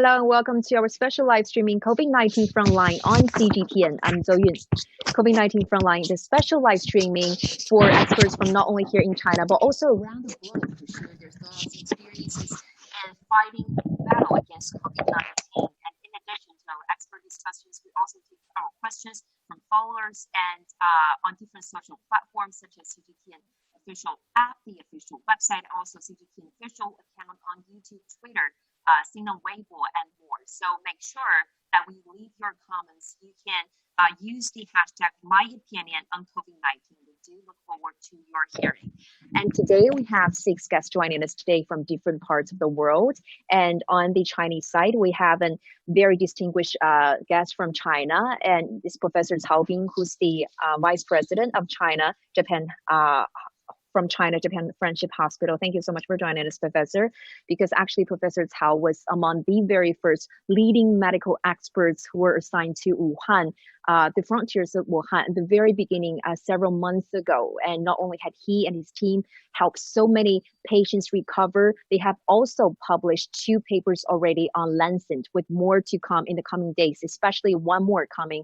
Hello and welcome to our special live streaming COVID-19 Frontline on CGTN. I'm Zhou Yun. COVID-19 Frontline, the special live streaming for experts from not only here in China, but also around the globe to share their thoughts, experiences, and fighting battle against COVID-19. And in addition to our expert discussions, we also take our questions from followers and on different social platforms such as CGTN official app, the official website, also CGTN official account on YouTube, Twitter, Sina Weibo, and more. So make sure that when you leave your comments, you can use the hashtag #MyOpinion on COVID-19. We do look forward to your hearing. And today we have 6 guests joining us today from different parts of the world. And on the Chinese side, we have a very distinguished guest from China, and it's Professor Cao Bing, who's the Vice President of China-Japan from China-Japan Friendship Hospital. Thank you so much for joining us, Professor, because actually Professor Cao was among the very first leading medical experts who were assigned to Wuhan, the frontiers of Wuhan at the very beginning, several months ago. And not only had he and his team helped so many patients recover, they have also published 2 papers already on Lancet, with more to come in the coming days, especially one more coming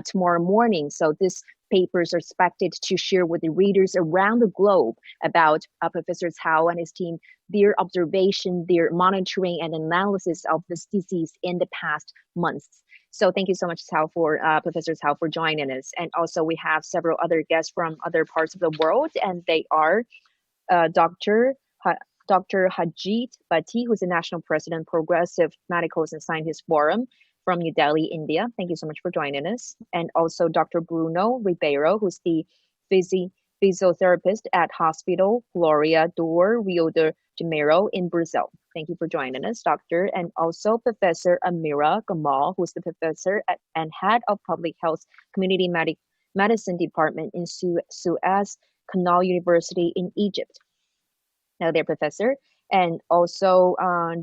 tomorrow morning. So this papers are expected to share with the readers around the globe about Professor Cao and his team, their observation, their monitoring and analysis of this disease in the past months. So thank you so much, Professor Cao, for joining us. And also we have several other guests from other parts of the world, and they are Dr. Hajit Bhatti, who's the National President, Progressive Medicals and Scientists Forum from New Delhi, India. Thank you so much for joining us. And also Dr. Bruno Ribeiro, who's the physiotherapist at Hospital Gloria do Rio de Janeiro in Brazil. Thank you for joining us, Doctor. And also Professor Amira Gamal, who's the professor and head of Public Health Community Medicine Department in Suez Canal University in Egypt. Hello there, Professor. And also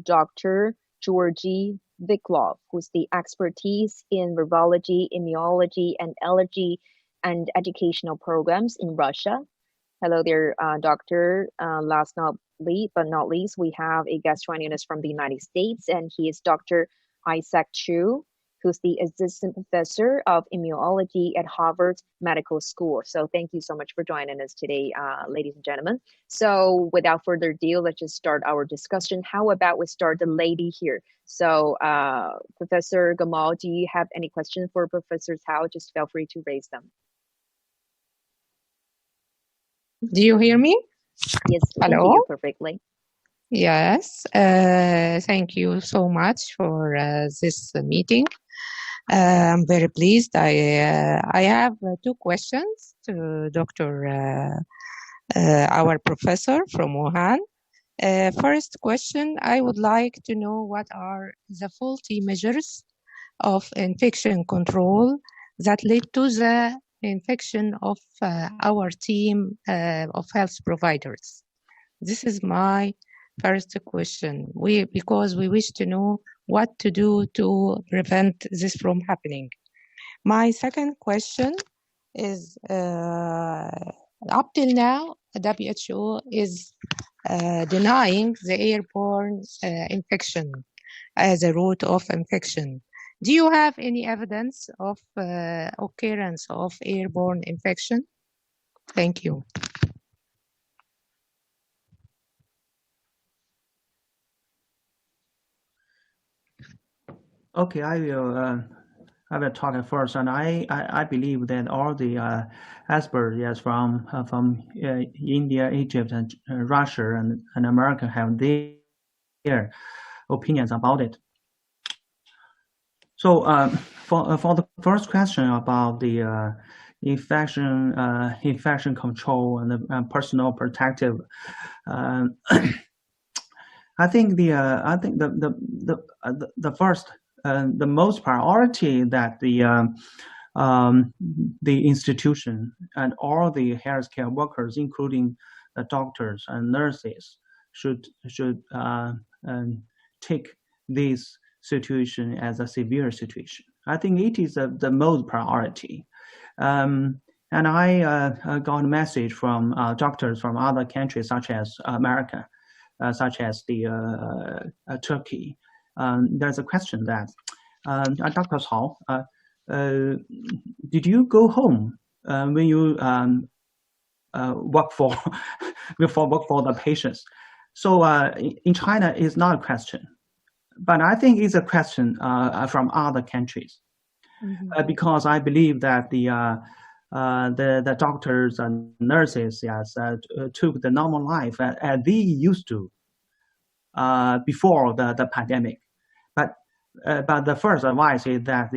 Dr. Georgy Viklov, who's the expertise in virology, immunology, and allergy and educational programs in Russia. Hello there, Doctor. Last but not least, we have a guest joining us from the United States, and he is Dr. Isaac Chu, who's the assistant professor of immunology at Harvard Medical School. So thank you so much for joining us today, ladies and gentlemen. So without further ado, let's just start our discussion. How about we start the lady here? So Professor Gamal, do you have any questions for Professor Cao? Just feel free to raise them. Do you hear me? Yes, we can hear Hello? you perfectly. Yes, thank you so much for this meeting. I'm very pleased. I have 2 questions to Dr. Our professor from Wuhan. First question, I would like to know what are the faulty measures of infection control that led to the infection of our team of health providers. This is my first question. Because we wish to know what to do to prevent this from happening. My second question is, up till now, WHO is denying the airborne infection as a route of infection. Do you have any evidence of occurrence of airborne infection? Thank you. Okay, I will talk at first, and I believe that all the experts, yes, from India, Egypt, and Russia and America have their opinions about it. So for the first question about the infection control and the personal protective, I think the first the most priority that the institution and all the healthcare workers, including the doctors and nurses, should take this situation as a severe situation. I think it is the most priority. And I got a message from doctors from other countries such as America, such as the Turkey, there's a question that Dr. Cao, did you go home when you work for work for the patients? So in China, it's not a question, but I think it's a question from other countries, because I believe that the doctors and nurses, yes, took the normal life as they used to before the pandemic. But the first advice is that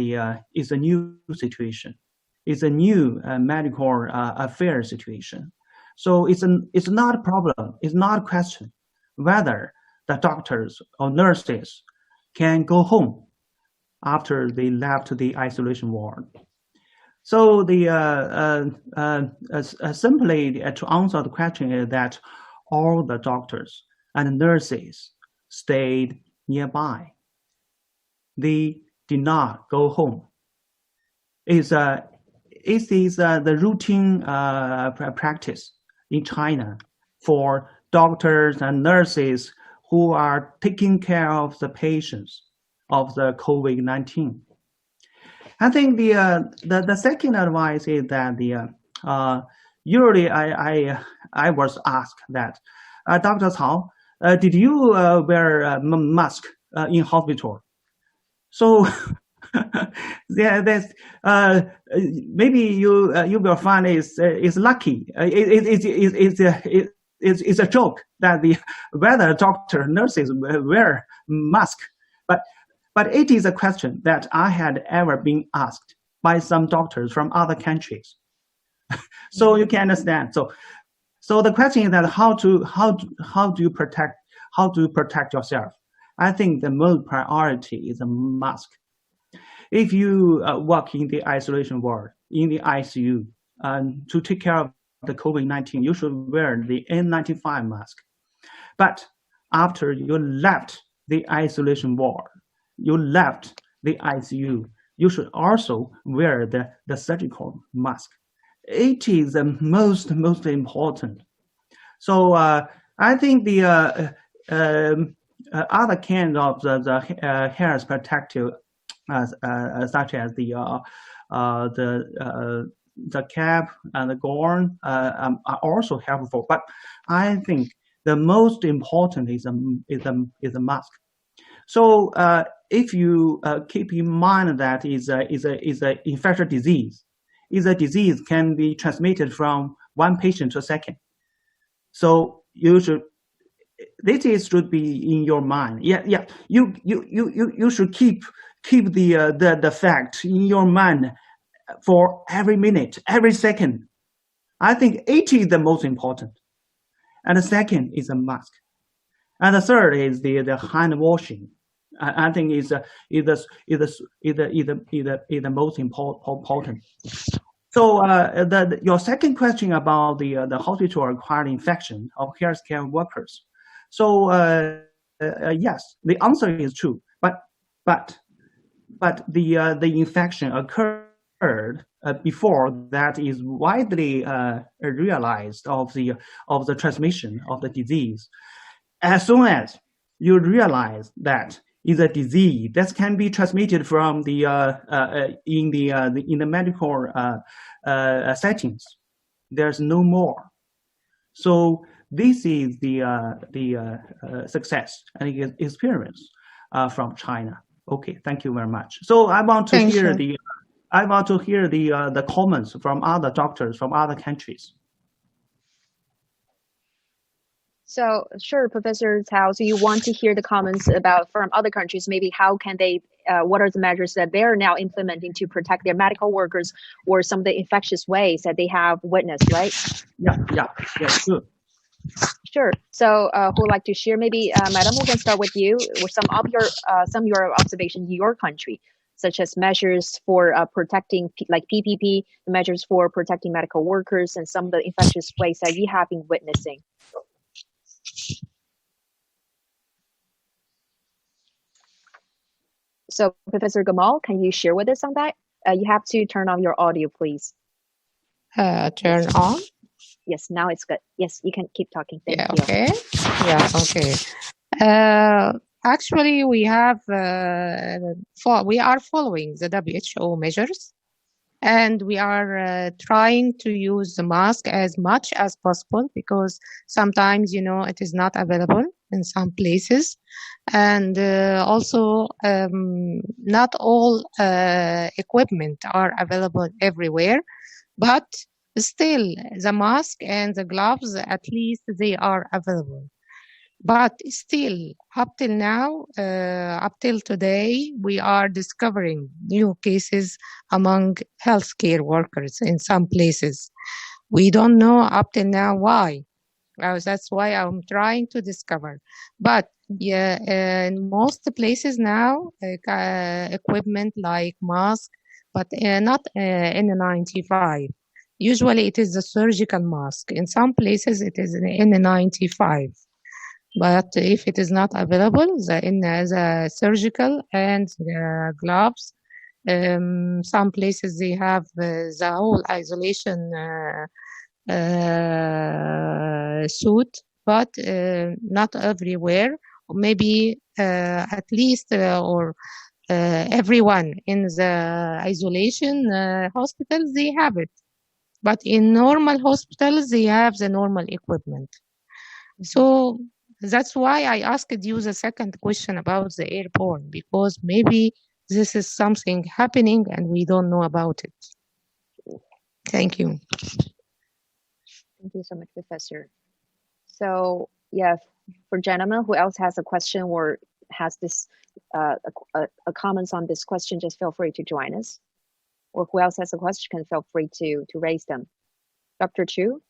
it's a new situation. It's a new medical affairs situation. So it's not a problem. It's not a question whether the doctors or nurses can go home after they left the isolation ward. So simply to answer the question is that all the doctors and nurses stayed nearby. They did not go home. It is the routine practice in China for doctors and nurses who are taking care of the patients of the COVID-19. I think the second advice is that usually I was asked that, Dr. Cao, did you wear a mask in hospital? So yeah, that's maybe you will find it's lucky. It's a joke that whether doctor nurses wear mask, but it is a question that I had ever been asked by some doctors from other countries. So you can understand. So the question is that how do you protect yourself? I think the most priority is a mask. If you work in the isolation ward, in the ICU, to take care of the COVID-19, you should wear the N95 mask. But after you left the isolation ward, you left the ICU, you should also wear the surgical mask. It is the most important. So I think the other kind of the health protective, such as the cap and the gown, are also helpful. But I think the most important is a mask. So if you keep in mind that is a infectious disease, is a disease can be transmitted from one patient to a second. So you should. This should be in your mind. Yeah. You should keep the fact in your mind for every minute, every second. I think it is the most important. And the second is a mask. And the third is the hand washing. I think is the most important. So your second question about the hospital acquired infection of healthcare workers. So yes, the answer is true. But the infection occurred before that is widely realized of the transmission of the disease. As soon as you realize that is a disease that can be transmitted from in the medical settings, there's no more. So this is the success and experience from China. Okay, thank you very much. So I want to hear the comments from other doctors from other countries. So sure, Professor Cao, so you want to hear the comments about from other countries, maybe how can they, what are the measures that they're now implementing to protect their medical workers or some of the infectious ways that they have witnessed, right? Yeah, sure. Sure. So who would like to share? Maybe, Madam, we can start with you with some of your observations in your country, such as measures for protecting, like PPP, measures for protecting medical workers, and some of the infectious ways that you have been witnessing. So, Professor Gamal, can you share with us on that? You have to turn on your audio, please. Turn on? Yes, now it's good. Yes, you can keep talking. Thank you. Okay. Yeah, okay. Actually, we have we are following the WHO measures, and we are trying to use the mask as much as possible, because sometimes, it is not available in some places, and also not all equipment are available everywhere, but still the mask and the gloves, at least they are available. But still, up till now, up till today, we are discovering new cases among healthcare workers in some places. We don't know up till now why. That's why I'm trying to discover. But yeah, in most places now, equipment like mask, but not N95. Usually it is the surgical mask. In some places it is an N95. But if it is not available, the surgical and the gloves, some places they have the whole isolation suit, but not everywhere. Maybe at least or everyone in the isolation hospitals, they have it. But in normal hospitals, they have the normal equipment. So that's why I asked you the second question about the airborne, because maybe this is something happening and we don't know about it. Thank you. Thank you so much, Professor. So yeah, for gentlemen, who else has a question or has this a comments on this question, just feel free to join us. Or who else has a question, feel free to raise them. Dr. Chu?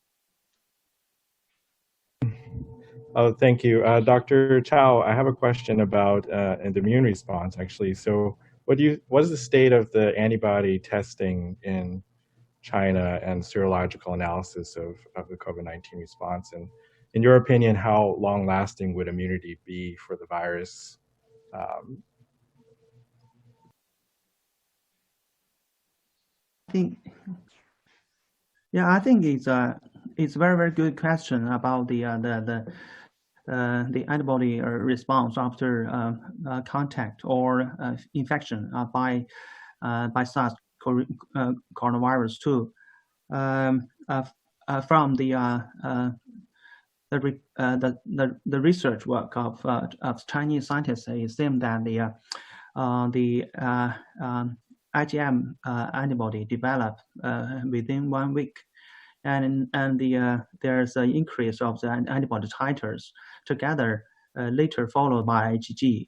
Oh, thank you. Dr. Chao, I have a question about the immune response, actually. So what is the state of the antibody testing in China and serological analysis of the COVID-19 response? And in your opinion, how long-lasting would immunity be for the virus? I think it's a very, very good question about the antibody response after contact or infection by SARS coronavirus 2. From the research work of Chinese scientists, it seems that the IgM antibody developed within 1 week, and there's an increase of the antibody titers together later followed by IgG,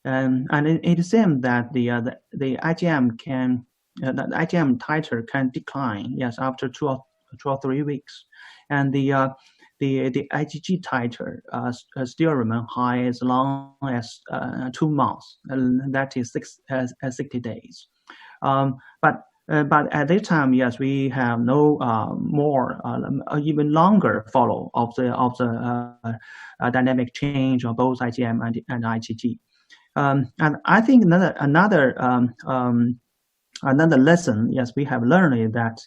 and it seems that the IgM can the IgM titer can decline after 2 or 3 weeks, and the IgG titer still remain high as long as 2 months, that is 60 days. But at this time, we have no more even longer follow of the dynamic change of both IgM and IgG. And I think another lesson we have learned is that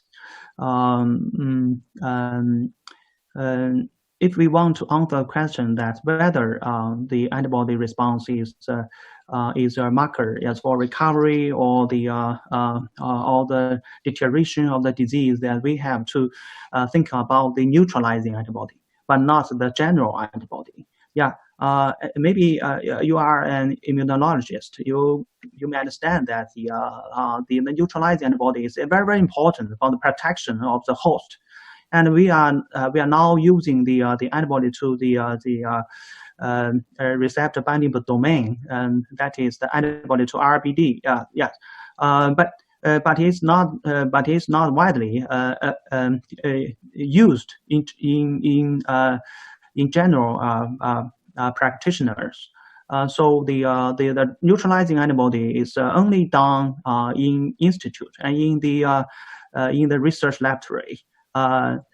if we want to answer the question that whether the antibody response is a marker for recovery or the deterioration of the disease, that we have to think about the neutralizing antibody, but not the general antibody. Maybe you are an immunologist. You may understand that the neutralizing antibody is very, very important for the protection of the host. And we are now using the antibody to the receptor binding domain, and that is the antibody to RBD. But it's not widely used in general practitioners. So the neutralizing antibody is only done in institute and in the research laboratory. But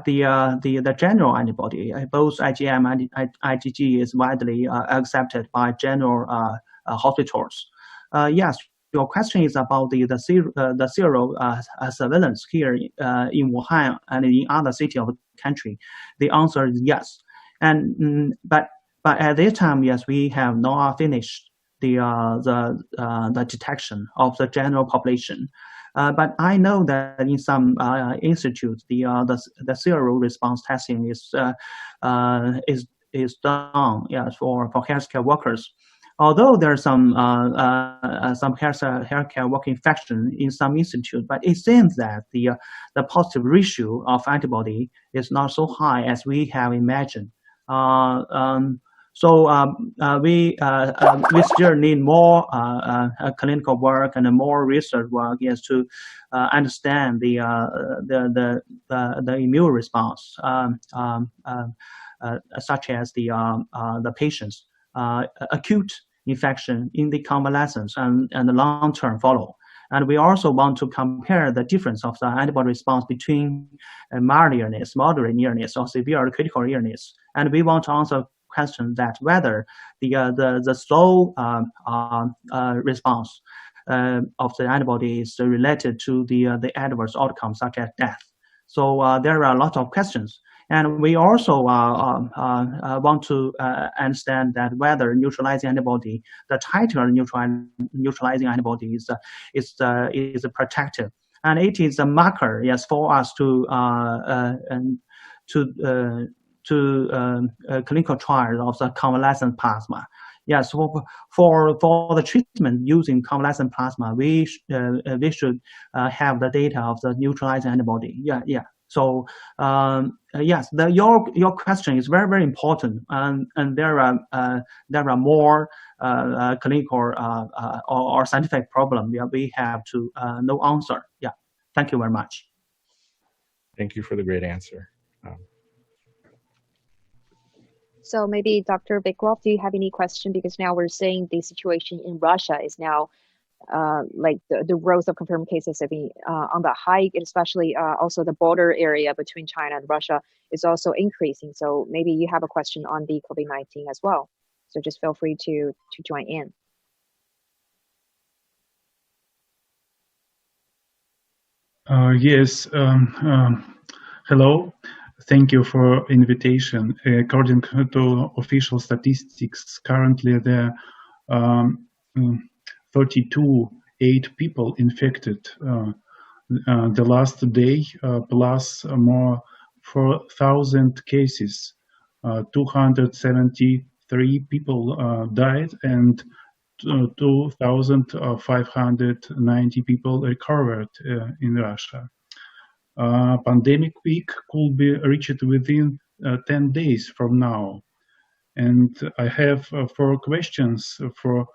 the general antibody, both IgM and IgG, is widely accepted by general hospitals. Yes, your question is about the zero surveillance here in Wuhan and in other cities of the country. The answer is yes, but But at this time, yes, we have not finished the detection of the general population. But I know that in some institutes, the serial response testing is done, yes, for healthcare workers. Although there are some healthcare worker infection in some institutes, but it seems that the positive ratio of antibody is not so high as we have imagined. We still need more clinical work and more research work, yes, to understand the immune response, such as the patient's acute infection in the convalescence and the long-term follow. And we also want to compare the difference of the antibody response between mild illness, moderate illness, or severe or critical illness. And we want to answer question that whether the slow response of the antibody is related to the adverse outcomes such as death. So there are a lot of questions. And we also want to understand that whether neutralizing antibody, the titer neutralizing antibody is protective, and it is a marker, yes, for us to clinical trials of the convalescent plasma. Yes, for the treatment using convalescent plasma, we should have the data of the neutralizing antibody. Yeah. So yes, your question is very, very important, and there are more clinical or scientific problem we have to no answer. Yeah, thank you very much. Thank you for the great answer. So maybe Dr. Bickloff, do you have any question? Because now we're saying the situation in Russia is now like the growth of confirmed cases have been on the high, especially also the border area between China and Russia is also increasing. So maybe you have a question on the COVID-19 as well. So just feel free to join in. Yes. Hello. Thank you for invitation. According to official statistics, currently there are 32,8 people infected the last day, plus more 4,000 cases. 273 people died and 2,590 people recovered in Russia. Pandemic peak could be reached within 10 days from now. And I have 4 questions for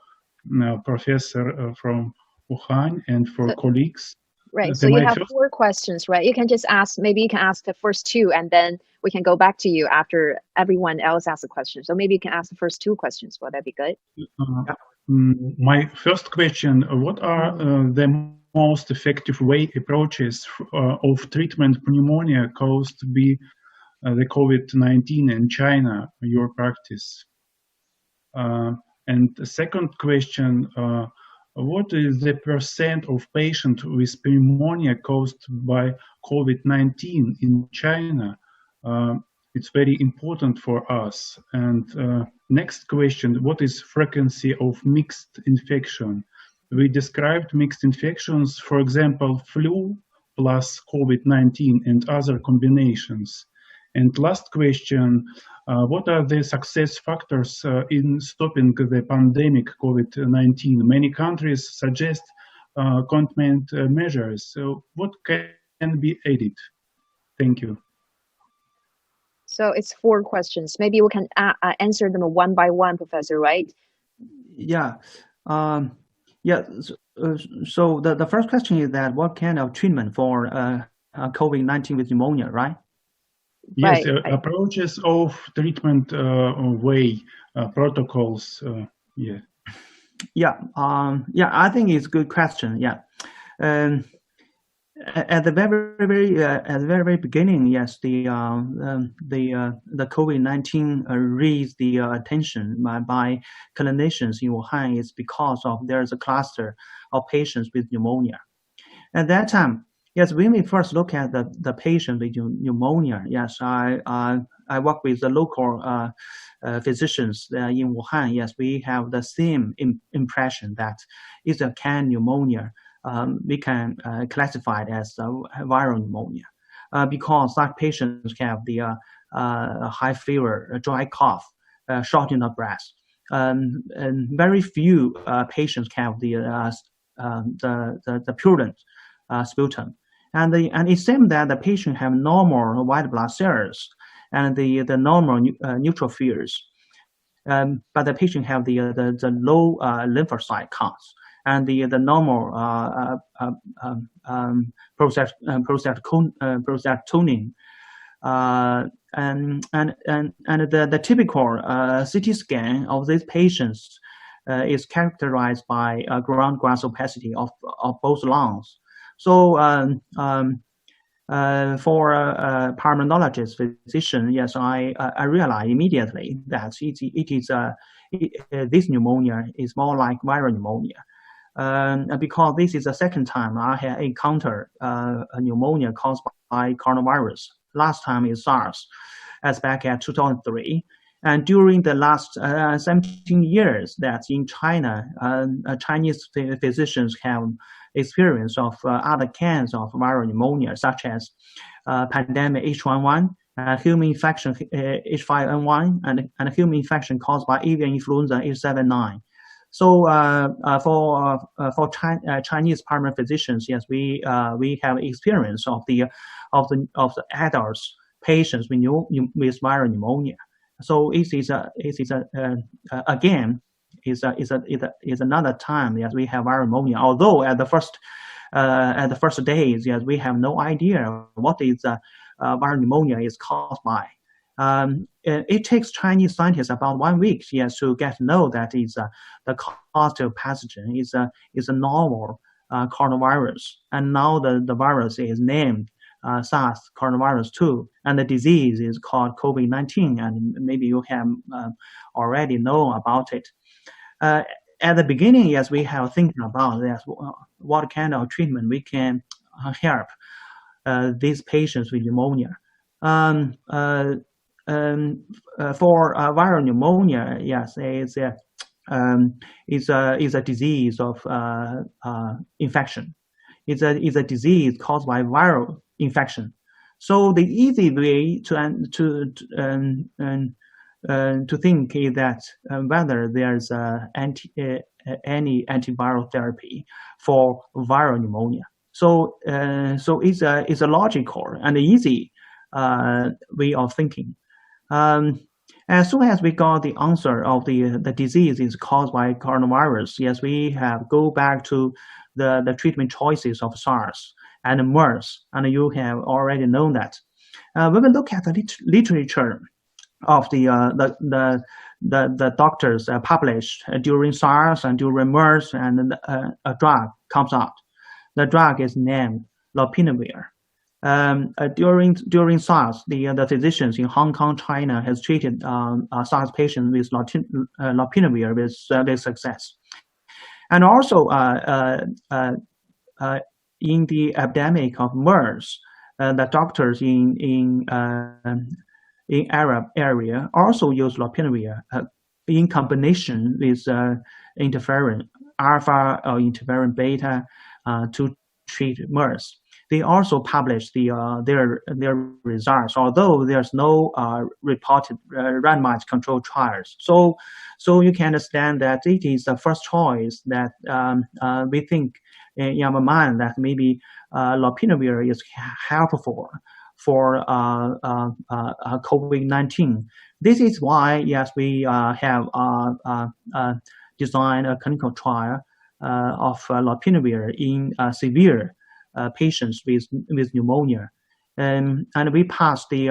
professor from Wuhan and for colleagues. Right, so you have 4 questions, right? You can just ask, maybe you can ask the first 2 and then we can go back to you after everyone else asks a question. So maybe you can ask the first 2 questions. Will that be good? My first question, what are the most effective approaches of treatment pneumonia caused by the COVID-19 in China, your practice? And the second question, what is the percent of patients with pneumonia caused by COVID-19 in China? It's very important for us. And next question, what is frequency of mixed infection? We described mixed infections, for example, flu plus COVID-19 and other combinations. And last question, what are the success factors in stopping the pandemic COVID-19? Many countries suggest containment measures. So what can be added? Thank you. So it's 4 questions. Maybe we can answer them one by one, Professor, right? Yeah. So the first question is that what kind of treatment for COVID-19 with pneumonia, right? Yes, right. Approaches of treatment protocols. Yeah. I think it's a good question. Yeah. At the very beginning, yes, the COVID-19 raised the attention by clinicians in Wuhan is because of there's a cluster of patients with pneumonia. At that time, yes, when we first look at the patient with pneumonia, yes, I work with the local physicians in Wuhan, yes, we have the same impression that it's a can pneumonia. We can classify it as viral pneumonia because such patients have the high fever, dry cough, shortness of breath. And very few patients have the purulent sputum. And it seems that the patient have normal white blood cells and the normal neutrophils, but the patient have the low lymphocyte counts and the normal procalcitonin. And the typical CT scan of these patients is characterized by ground glass opacity of both lungs. So for a pulmonologist physician, yes, I realized immediately that this pneumonia is more like viral pneumonia. Because this is the second time I have encountered a pneumonia caused by coronavirus. Last time is SARS, as back at 2003. And during the last 17 years that in China, Chinese physicians have experience of other kinds of viral pneumonia, such as pandemic H1N1, human infection H5N1, and human infection caused by avian influenza H7N9. So for Chinese primary physicians, yes, we have experience of the adults patients with viral pneumonia. So it is again another time yes we have viral pneumonia. Although at the first days yes we have no idea what is viral pneumonia is caused by. It takes Chinese scientists about 1 week yes to get to know that is the causative pathogen is a novel coronavirus, and now the virus is named SARS coronavirus 2, and the disease is called COVID-19, and maybe you have already know about it. At the beginning, yes, we have thinking about yes, what kind of treatment we can help these patients with pneumonia. For viral pneumonia, yes, it's a disease of infection. It's a disease caused by viral infection. So the easy way to think is that whether there's any antiviral therapy for viral pneumonia. So it's a logical and easy way of thinking. As soon as we got the answer of the disease is caused by coronavirus, yes, we have go back to the treatment choices of SARS and MERS, and you have already known that. When we look at the literature of the doctors published during SARS and during MERS, and a drug comes out. The drug is named lopinavir. During SARS, the physicians in Hong Kong, China, has treated SARS patients with lopinavir with success. And also in the epidemic of MERS, the doctors in Arab area also use lopinavir in combination with interferon alpha or interferon beta to treat MERS. They also published their results, although there's no reported randomized controlled trials. So you can understand that it is the first choice that we think in our mind that maybe lopinavir is helpful for COVID-19. This is why yes we have designed a clinical trial of lopinavir in severe patients with pneumonia, and we passed the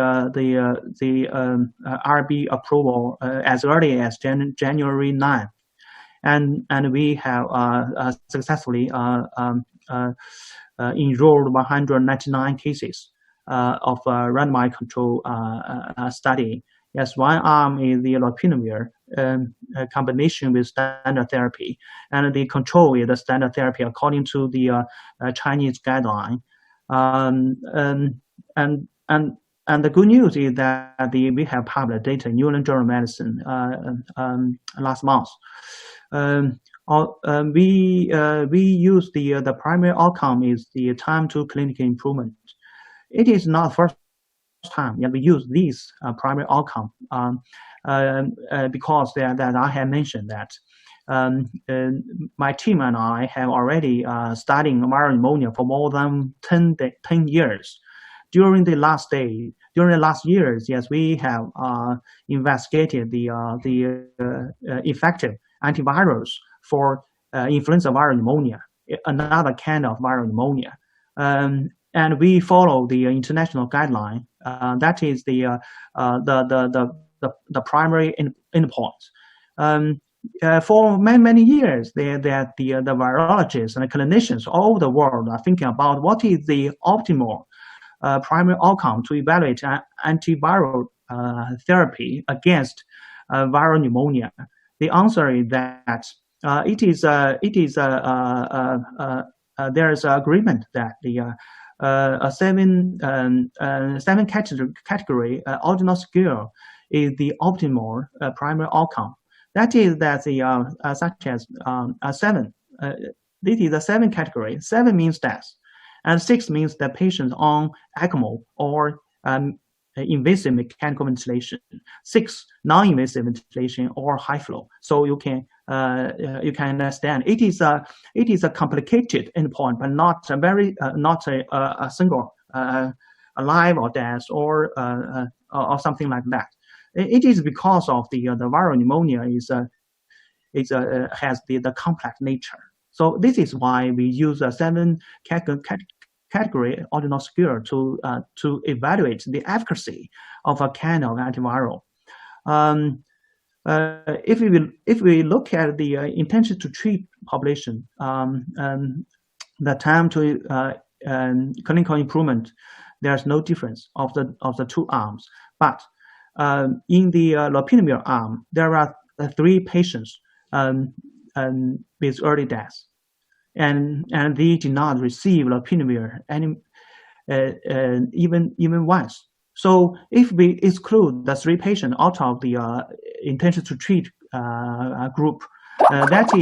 RB approval as early as January 9th, and we have successfully enrolled 199 cases of randomized control study. Yes, one arm is the lopinavir combination with standard therapy, and the control is the standard therapy according to the Chinese guideline. And and the good news is that we have published data in New England Journal of Medicine last month. We use the primary outcome is the time to clinical improvement. It is not first time we use this primary outcome because that I have mentioned that my team and I have already studying viral pneumonia for more than 10 years. During the last years, yes, we have investigated the effective antivirals for influenza viral pneumonia, another kind of viral pneumonia. And we follow the international guideline. That is the primary endpoint. For many years, the virologists and the clinicians all over the world are thinking about what is the optimal primary outcome to evaluate antiviral therapy against viral pneumonia. The answer is that there is agreement that a seven category ordinal scale is the optimal primary outcome. That is that such as 7. This is a 7 category. 7 means death, and 6 means the patient on ECMO or invasive mechanical ventilation. 6 non-invasive ventilation or high flow. So you can understand it is a complicated endpoint, but not a very not a single alive or death or something like that. It is because of the viral pneumonia has the complex nature. So this is why we use a 7 category ordinal scale to evaluate the efficacy of a kind of antiviral. If we look at the intention to treat population, the time to clinical improvement, there's no difference of the two arms. But in the lopinavir arm, there are 3 patients with early death, and they did not receive lopinavir even once. So if we exclude the 3 patients out of the intention to treat group, that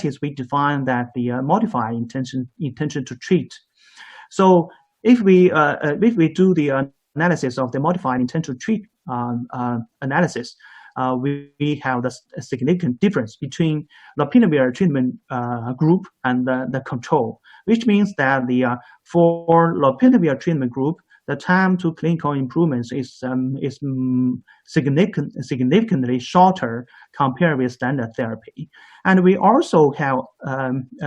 is we define that the modified intention to treat. So if we do the analysis of the modified intent to treat analysis, we have the significant difference between lopinavir treatment group and the control, which means that for lopinavir treatment group, the time to clinical improvements is significantly shorter compared with standard therapy. And we also have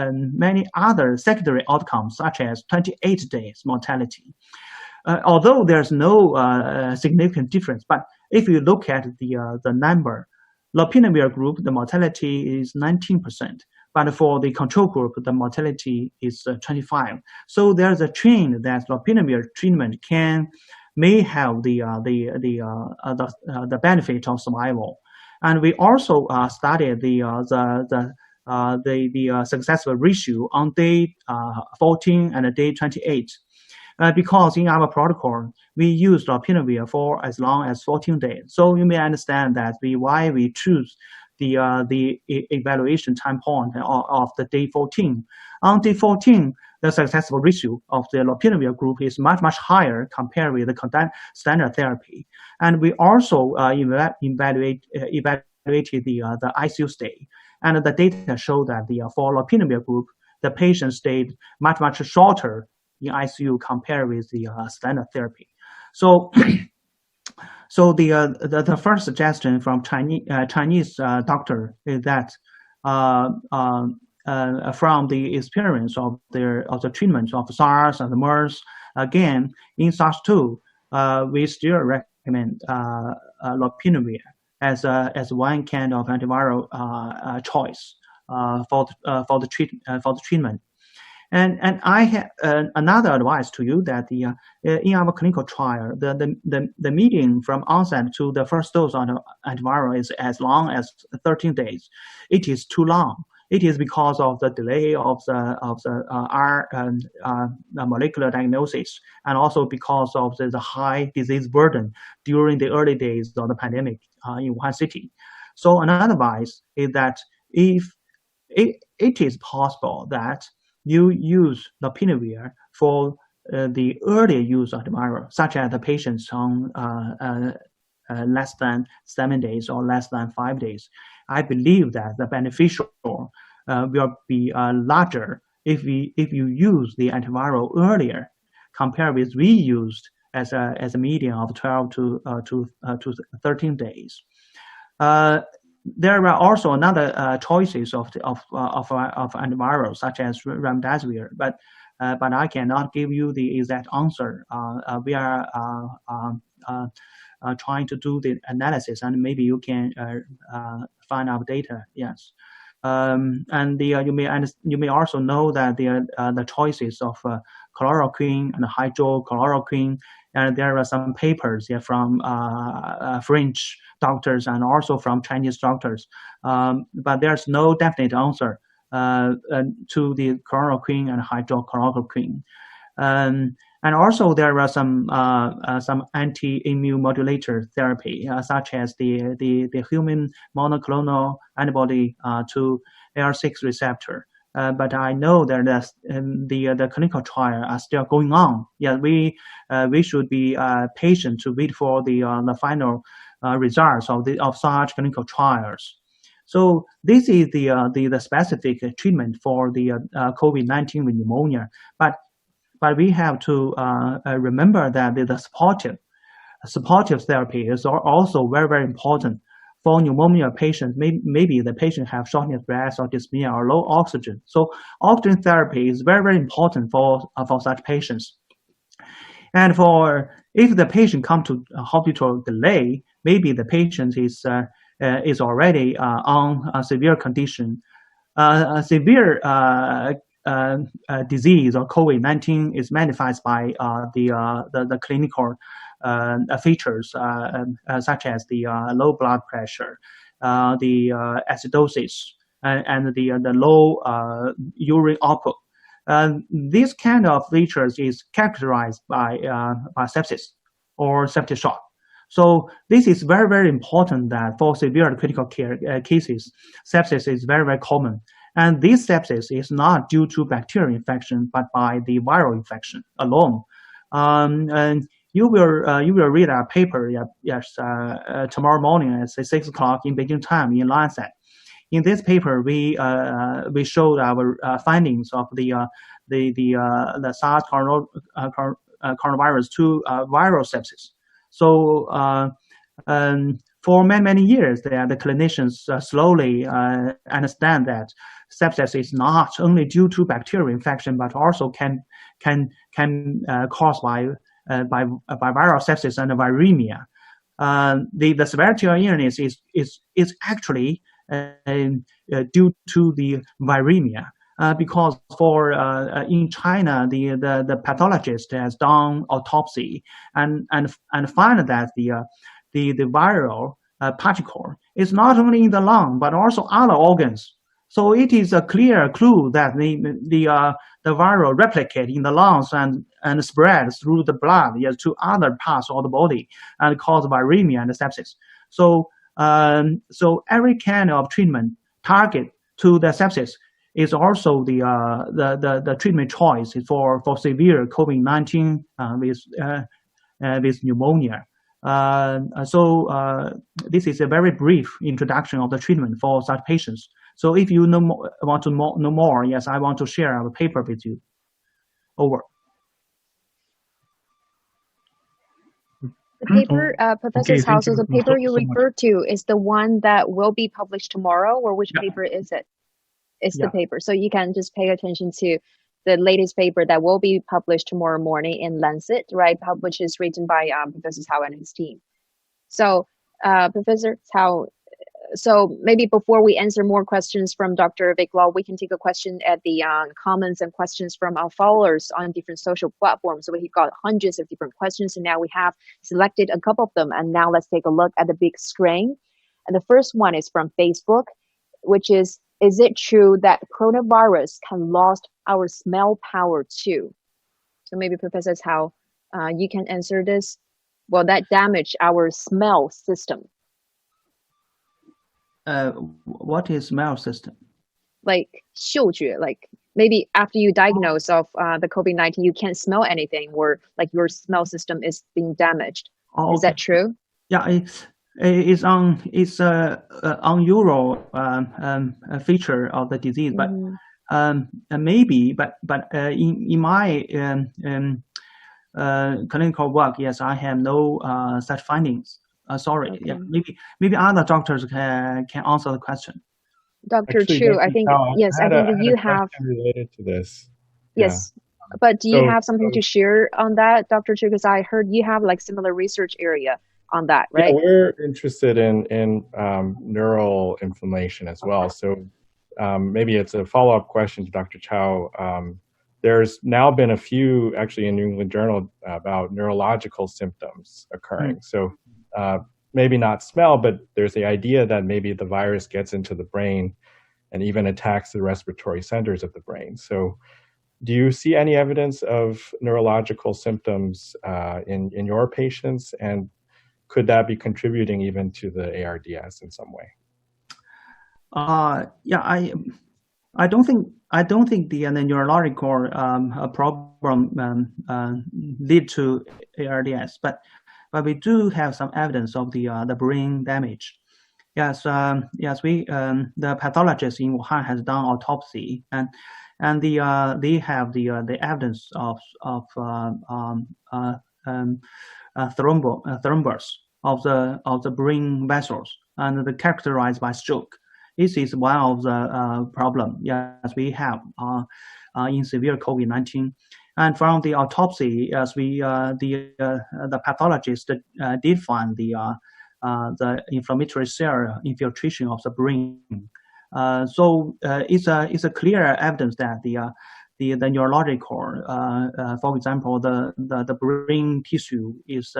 many other secondary outcomes, such as 28 days mortality. Although there's no significant difference, but if you look at the number, lopinavir group, the mortality is 19%, but for the control group, the mortality is 25%. So there's a trend that lopinavir treatment may have the benefit of survival. And we also studied the successful ratio on day 14 and day 28. Because in our protocol, we use lopinavir for as long as 14 days. So you may understand that why we choose the evaluation time point of the day 14. On day 14, the successful ratio of the lopinavir group is much higher compared with the standard therapy. And we also evaluated the ICU stay. And the data show that for lopinavir group, the patient stayed much shorter in ICU compared with the standard therapy. So the first suggestion from Chinese doctor is that from the experience of the treatment of SARS and MERS, again in SARS-2, we still recommend lopinavir as one kind of antiviral choice for the treatment. And I have another advice to you that in our clinical trial, the median from onset to the first dose on the antiviral is as long as 13 days. It is too long. it is because of the delay of the molecular diagnosis, and also because of the high disease burden during the early days of the pandemic in Wuhan City. So another advice is that if it is possible that you use the lopinavir for the earlier use of the virus, such as the patients on less than 7 days or less than 5 days. I believe that the beneficial will be larger if you use the antiviral earlier, compared with we used as a median of 12 to 13 days. There are also another choices of antivirals, such as remdesivir, but I cannot give you the exact answer. We are trying to do the analysis, and maybe you can find out data. Yes, and you may also know that the choices of chloroquine and hydrochloroquine, and there are some papers from French doctors and also from Chinese doctors, but there's no definite answer to the chloroquine and hydrochloroquine. And also there are some anti-immune modulator therapy, such as the human monoclonal antibody to AR6 receptor. But I know that the clinical trial are still going on. Yeah, we should be patient to wait for the final results of such clinical trials. So this is the specific treatment for the COVID-19 with pneumonia. But we have to remember that the supportive therapy is also very, very important. For pneumonia patients, maybe the patient have shortness of breath or dyspnea or low oxygen. So oxygen therapy is very, very important for such patients. And if the patient comes to hospital delay, maybe the patient is already on a severe condition. Severe disease or COVID-19 is manifested by the clinical features such as the low blood pressure, the acidosis, and the low urine output. This kind of features is characterized by sepsis or septic shock. So this is very, very important that for severe critical care cases, sepsis is very, very common. And this sepsis is not due to bacterial infection, but by the viral infection alone. And you will read our paper, tomorrow morning at 6 o'clock in Beijing time in Lancet. In this paper, we showed our findings of the SARS coronavirus 2 viral sepsis. So for many years, the clinicians slowly understand that sepsis is not only due to bacterial infection, but also can caused by viral sepsis and viremia. The severity of illness is actually due to the viremia, because in China the pathologist has done autopsy and find that the viral particle is not only in the lung but also other organs. So it is a clear clue that the viral replicate in the lungs and spread through the blood to other parts of the body and cause viremia and sepsis. So every kind of treatment target to the sepsis is also the treatment choice for severe COVID-19 with pneumonia. So this is a very brief introduction of the treatment for such patients. So if you want to know more, yes, I want to share our paper with you. Over. The paper, Professor Cao, so the paper you referred to is the one that will be published tomorrow, or which paper is it? It's the paper. So you can just pay attention to the latest paper that will be published tomorrow morning in Lancet, right? Which is written by Professor Cao and his team. So Professor Cao, so maybe before we answer more questions from Dr. Vic Lau, we can take a question at the comments and questions from our followers on different social platforms. So we got hundreds of different questions, and now we have selected a couple of them. And now let's take a look at the big screen. And the first one is from Facebook, which is is it true that coronavirus can lose our smell power too? So maybe Professor Cao, you can answer this. Will that damage our smell system? What is smell system? Like 嗅觉, like maybe after you diagnose of the COVID-19, you can't smell anything, or like your smell system is being damaged. Oh, is that true? Yeah, it's unusual feature of the disease, but maybe, but in my clinical work, yes, I have no such findings. Sorry, Okay. yeah, maybe other doctors can answer the question. Dr. Actually, Chu, Dr. I think Cao, yes, I think you have related to this. yes, but do you have something to share on that, Dr. Chu? Because I heard you have like similar research area on that, right? Yeah, we're interested in neural inflammation as well. So maybe it's a follow-up question to Dr. Cao. There's now been a few, actually in New England Journal, about neurological symptoms occurring. So maybe not smell, but there's the idea that maybe the virus gets into the brain and even attacks the respiratory centers of the brain. So do you see any evidence of neurological symptoms in your patients? And could that be contributing even to the ARDS in some way? Yeah, I don't think the neurological problem lead to ARDS, but we do have some evidence of the brain damage. Yes, the pathologist in Wuhan has done autopsy, and they have the evidence of thrombus of the brain vessels, and they're characterized by stroke. This is one of the problem, yes, we have in severe COVID-19. And from the autopsy, as the pathologist did find the inflammatory cell infiltration of the brain. So it's a clear evidence that the neurological, for example, the brain tissue is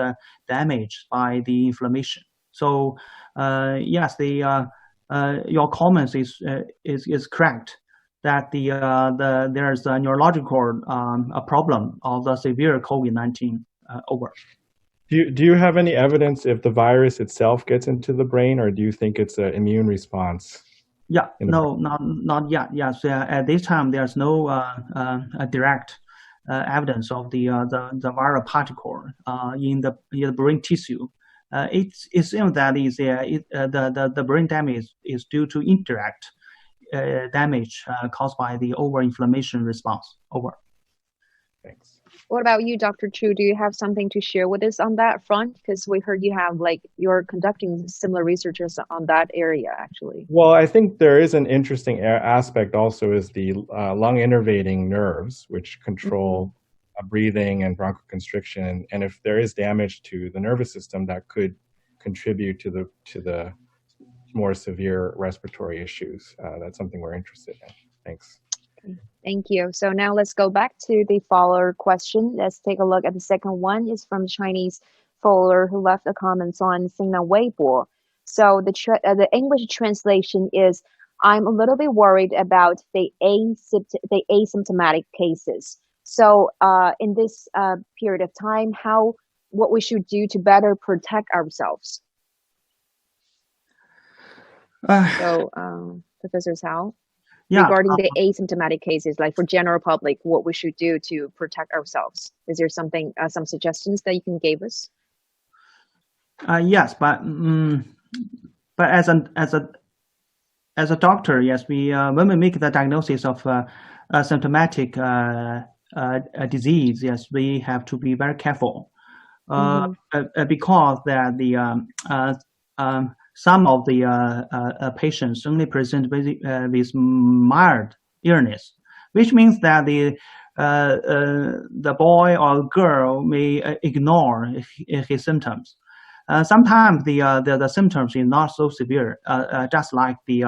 damaged by the inflammation. So yes, your comments is correct that there's a neurological a problem of the severe COVID-19 over. Do you have any evidence if the virus itself gets into the brain, or do you think it's an immune response? Yeah, no, not yet. Yes, at this time there's no direct evidence of the viral particle in the brain tissue. It seems that the brain damage is due to indirect damage caused by the over-inflammation response. Over. Thanks. What about you, Dr. Chu? Do you have something to share with us on that front? Because we heard you have you're conducting similar researches on that area, actually. Well, I think there is an interesting aspect also is the lung innervating nerves, which control breathing and bronchoconstriction. And if there is damage to the nervous system, that could contribute to the more severe respiratory issues. That's something we're interested in. Thanks. Thank you. So now let's go back to the follower question. Let's take a look at the second one. It's from the Chinese follower who left a comment on Sina Weibo. So the English translation is, I'm a little bit worried about the asymptomatic cases. So in this period of time, what we should do to better protect ourselves? So Professor Cao? Yeah, regarding the asymptomatic cases, like for general public, what we should do to protect ourselves. Is there something, some suggestions that you can give us? Yes, but as a doctor, yes, we when we make the diagnosis of symptomatic disease, yes, we have to be very careful because that some of the patients only present with mild illness, which means that the boy or girl may ignore his symptoms. Sometimes the symptoms is not so severe, just like the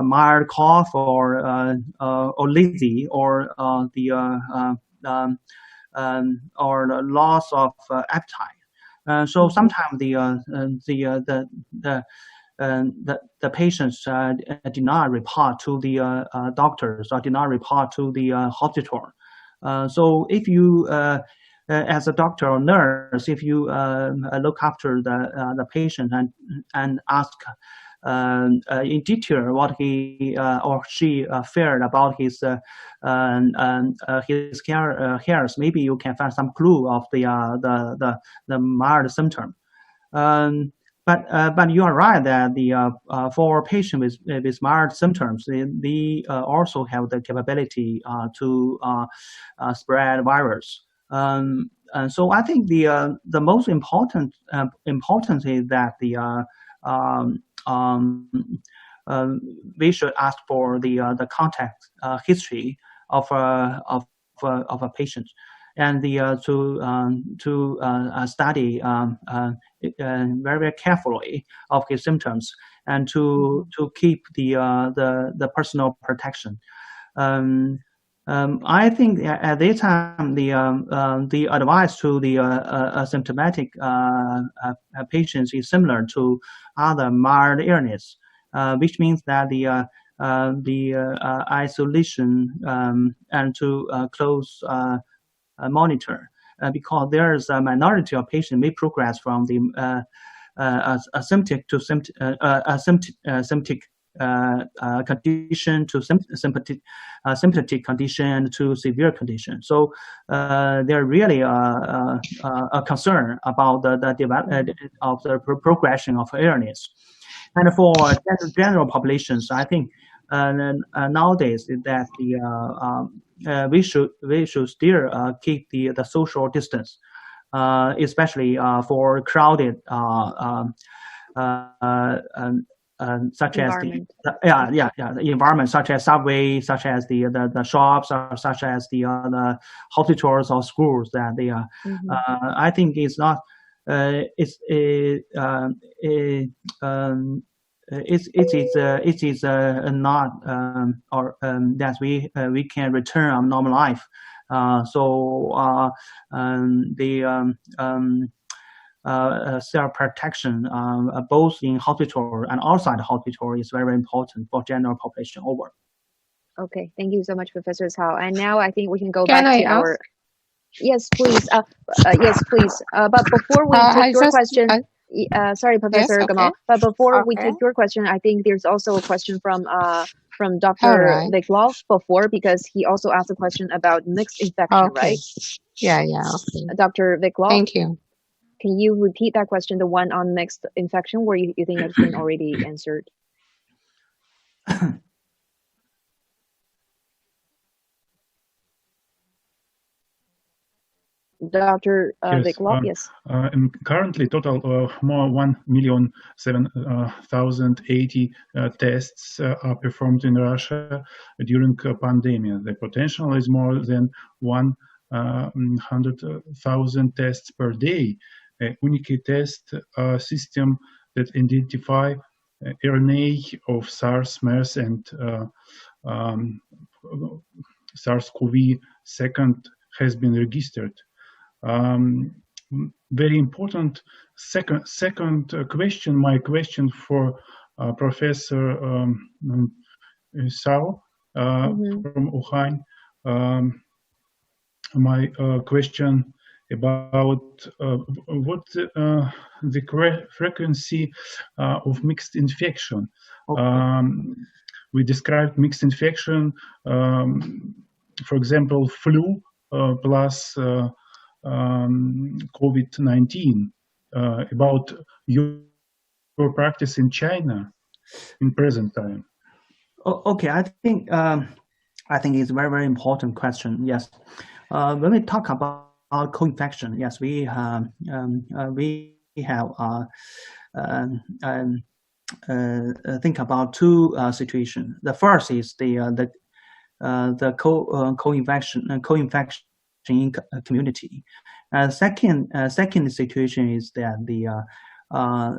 mild cough or lazy or the loss of appetite. So sometimes the the patients did not report to the doctors or did not report to the hospital. So if you, as a doctor or nurse, if you look after the patient and ask in detail what he or she feared about his cares, maybe you can find some clue of the mild symptom. But you are right that for patients with mild symptoms, they also have the capability to spread virus. And so I think the most important is that we should ask for the contact history of a patient, and to study very, very carefully of his symptoms, and to keep the personal protection. I think at this time the advice to the asymptomatic patients is similar to other mild illness, which means that the isolation and to close monitor, because there is a minority of patients may progress from the asymptomatic to symptomatic condition to symptomatic condition to severe condition. So they're really a concern about the development of the progression of illness. And for general populations, I think nowadays that we should still keep the social distance, especially for crowded such as the environment, such as subway, such as the shops, or such as the hospitals or schools. That they are, I think it's not it is not or that we can return our normal life. So self-protection, both in hospital and outside the hospital, is very important for general population over. Okay, thank you so much, Professor Cao. And now I think we can go back to our. Yes, please. Yes, please. But before we take your question, sorry, Professor Gamal. But before we take your question, I think there's also a question from Dr. Viklov before, because he also asked a question about mixed infection, right? Yeah. Okay. Dr. Viklov. Thank you. Can you repeat that question, the one on mixed infection, where you think it's been already answered? Dr. Viklov, yes. Currently, total more 1,007,080 tests are performed in Russia during pandemic. The potential is more than 100,000 tests per day. A unique test system that identify RNA of SARS, MERS, and SARS-CoV-2 has been registered. Very important second question. My question for Professor Cao from Wuhan. My question about what the frequency of mixed infection. We described mixed infection, for example, flu plus COVID-19. About your practice in China in present time. Okay, I think it's a very, very important question. Yes, when we talk about co-infection, yes, we have think about two situations. The first is the co-infection in community. Second situation is that the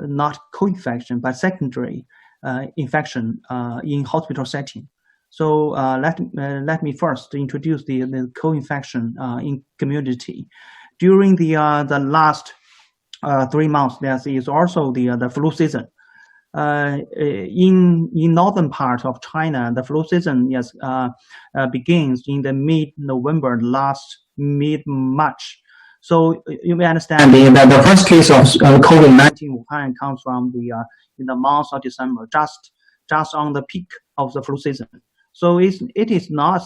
not co-infection but secondary infection in hospital setting. So let me first introduce the co-infection in community. During the last 3 months, there is also the flu season. in northern part of China, the flu season begins in the mid-November, last mid-March. So you may understand that the first case of COVID-19 in Wuhan comes from in the month of December, just on the peak of the flu season. So it is not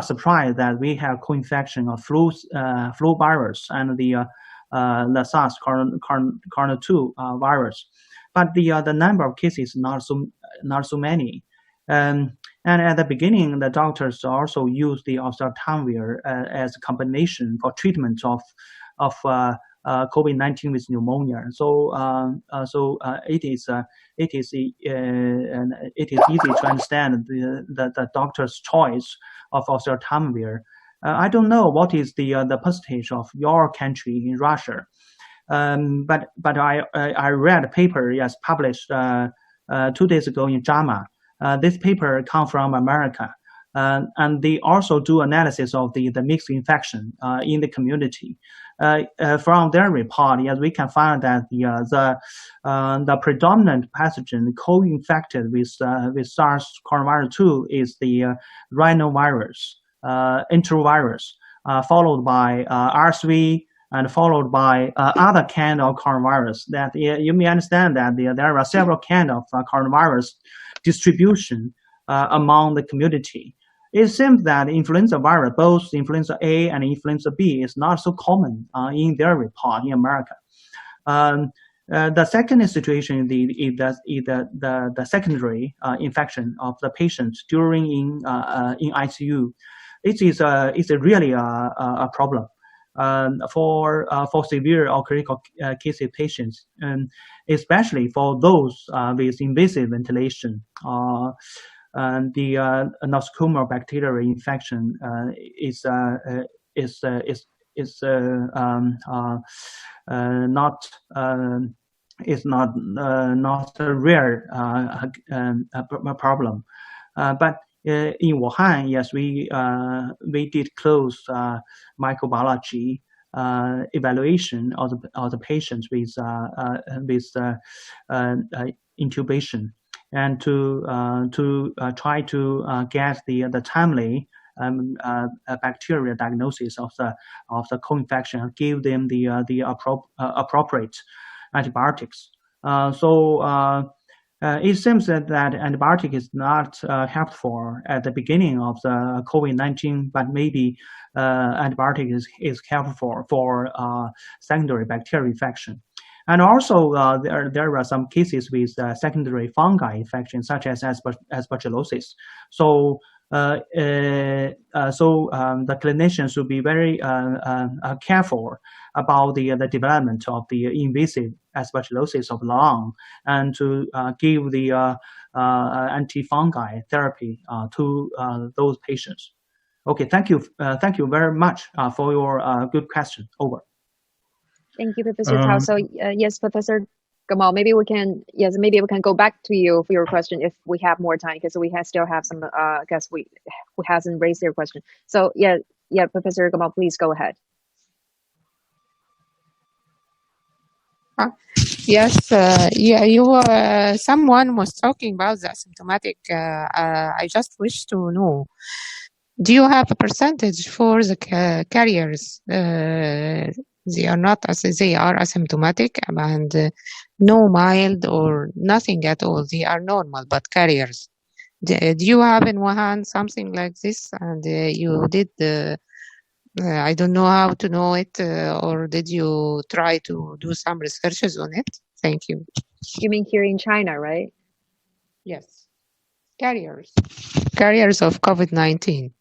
surprise that we have co-infection of flu virus and the SARS-CoV-2 virus, but the number of cases not so many. And at the beginning, the doctors also use the oseltamivir as a combination for treatment of COVID-19 with pneumonia. So it is easy to understand the doctor's choice of oseltamivir. I don't know what is the percentage of your country in Russia, but I read a paper published 2 days ago in JAMA. This paper comes from America, and they also do analysis of the mixed infection in the community. From their report, we can find that the predominant pathogen co-infected with SARS-CoV-2 is the rhinovirus, enterovirus, followed by RSV, and followed by other kind of coronavirus. That you may understand that there are several kind of coronavirus distribution among the community. It seems that influenza virus, both influenza A and influenza B, is not so common in their report in America. The second situation is the secondary infection of the patients during in ICU. It's really a problem for severe or critical case patients, and especially for those with invasive ventilation. And the nosocomial bacterial infection is not a rare problem, but in Wuhan, we did close microbiology evaluation of the patients with intubation, and to try to get the timely bacterial diagnosis of the co-infection and give them the appropriate antibiotics. It seems that antibiotic is not helpful at the beginning of the COVID-19, but maybe antibiotic is helpful for secondary bacterial infection. And also, there are some cases with secondary fungi infection, such as aspergillosis. So the clinicians should be very careful about the development of the invasive aspergillosis of lung, and to give the anti-fungi therapy to those patients. Okay, thank you very much for your good question. Over. Thank you, Professor Tao. So yes, Professor Gamal, maybe we can go back to you for your question if we have more time, because we still have some guests who hasn't raised their question. So yeah, Professor Gamal, please go ahead. Yes, someone was talking about the asymptomatic. I just wish to know, do you have a percentage for the carriers? They are asymptomatic and no mild or nothing at all. They are normal, but carriers. Do you have in Wuhan something like this? And you did, I don't know how to know it, or did you try to do some researches on it? Thank you. You mean here in China, right? Yes. Carriers of COVID-19.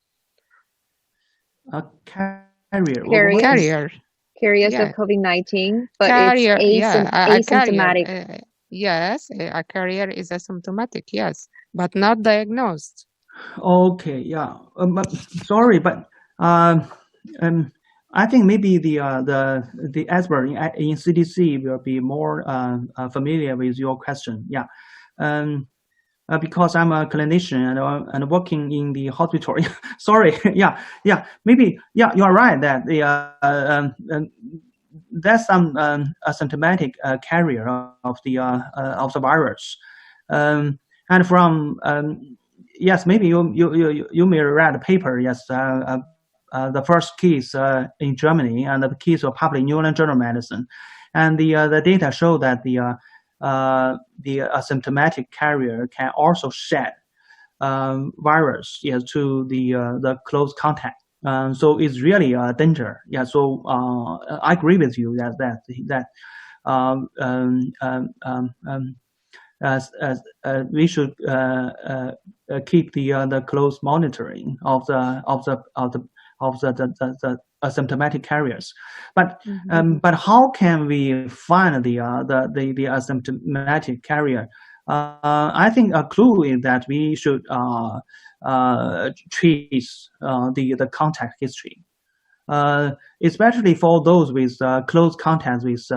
Carriers of COVID-19, but it's asymptomatic. Yes, a carrier is asymptomatic, yes, but not diagnosed. Okay, yeah. Sorry, but I think maybe the expert in CDC will be more familiar with your question. Yeah. Because I'm a clinician and working in the hospital. Sorry, maybe, you're right that there's some asymptomatic carrier of the virus, and from yes, maybe you may read the paper. Yes, the first case in Germany, and the case were published in New England Journal of Medicine, and the data show that the asymptomatic carrier can also shed virus, yes, to the close contact. So it's really a danger. Yeah. So I agree with you that um, um, um, um, as we should keep the close monitoring of the asymptomatic carriers. But but how can we find the asymptomatic carrier? I think a clue is that we should trace the contact history, especially for those with close contacts with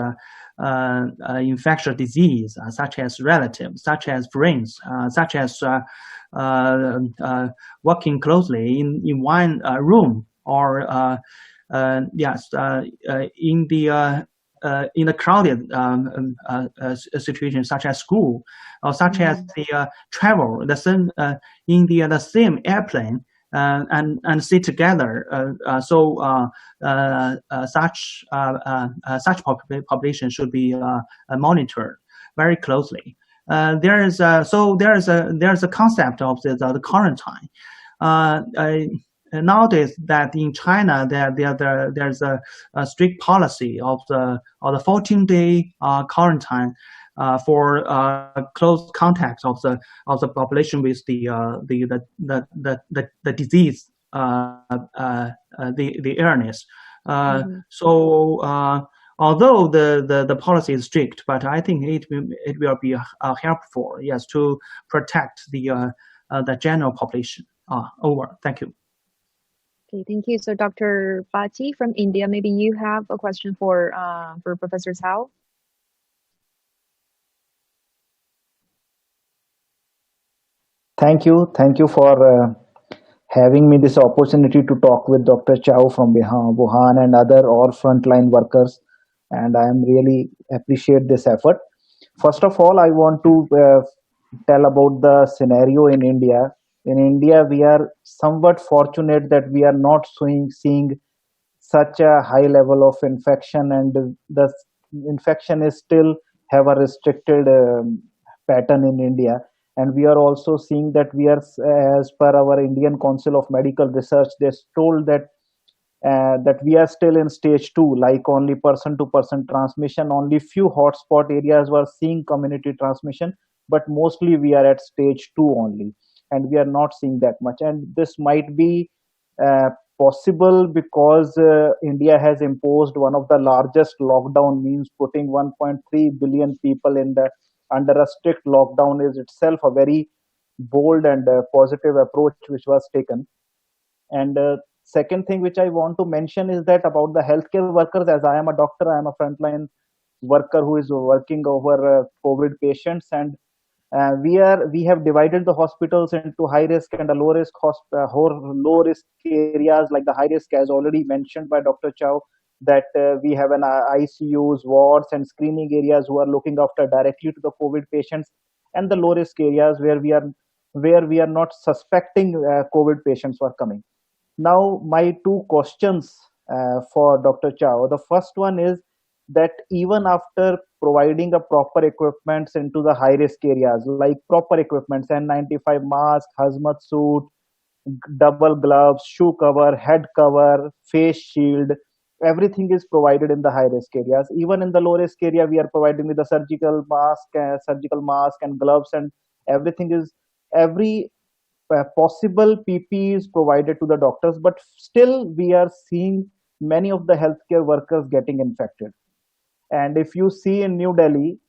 infectious disease, such as relatives, such as friends, such as working closely in one room, or yes, in the crowded situation, such as school, or such as the travel, the same in the same airplane, and sit together. Such population should be monitored very closely. There is a concept of the quarantine. Nowadays, that in China, there's a strict policy of the 14-day quarantine for close contact of the population with the disease, the illness. So although the policy is strict, but I think it will be helpful, yes, to protect the general population. Over. Thank you. Okay, thank you. So Dr. Bati from India, maybe you have a question for Professor Cao. Thank you for having me this opportunity to talk with Dr. Chow from Wuhan and other all frontline workers, and I am really appreciate this effort. First of all, I want to tell about the scenario in India. In India, we are somewhat fortunate that we are not seeing such a high level of infection, and the infection is still have a restricted pattern in India. And we are also seeing that we are, as per our Indian Council of Medical Research, they told that that we are still in stage 2, like only person to person transmission. Only few hotspot areas were seeing community transmission, but mostly we are at stage 2 only, and we are not seeing that much. And this might be uh, possible because India has imposed one of the largest lockdown, means putting 1.3 billion people in the under a strict lockdown is itself a very bold and positive approach which was taken. And second thing which I want to mention is that about the healthcare workers, as I am a doctor, I am a frontline worker who is working over COVID patients, and we have divided the hospitals into high risk and a low risk areas. Like the high risk, as already mentioned by Dr. Chow, that we have an ICUs, wards, and screening areas who are looking after directly to the COVID patients, and the low risk areas where we are not suspecting COVID patients were coming. Now, my two questions for Dr. Chow. The first one is that even after providing a proper equipments into the high risk areas, like proper equipments, N95 mask, hazmat suit, double gloves, shoe cover, head cover, face shield, everything is provided in the high risk areas. Even in the low risk area, we are providing with the surgical mask and gloves, and everything is every possible PPE is provided to the doctors, but still we are seeing many of the healthcare workers getting infected. And if you see in New Delhi,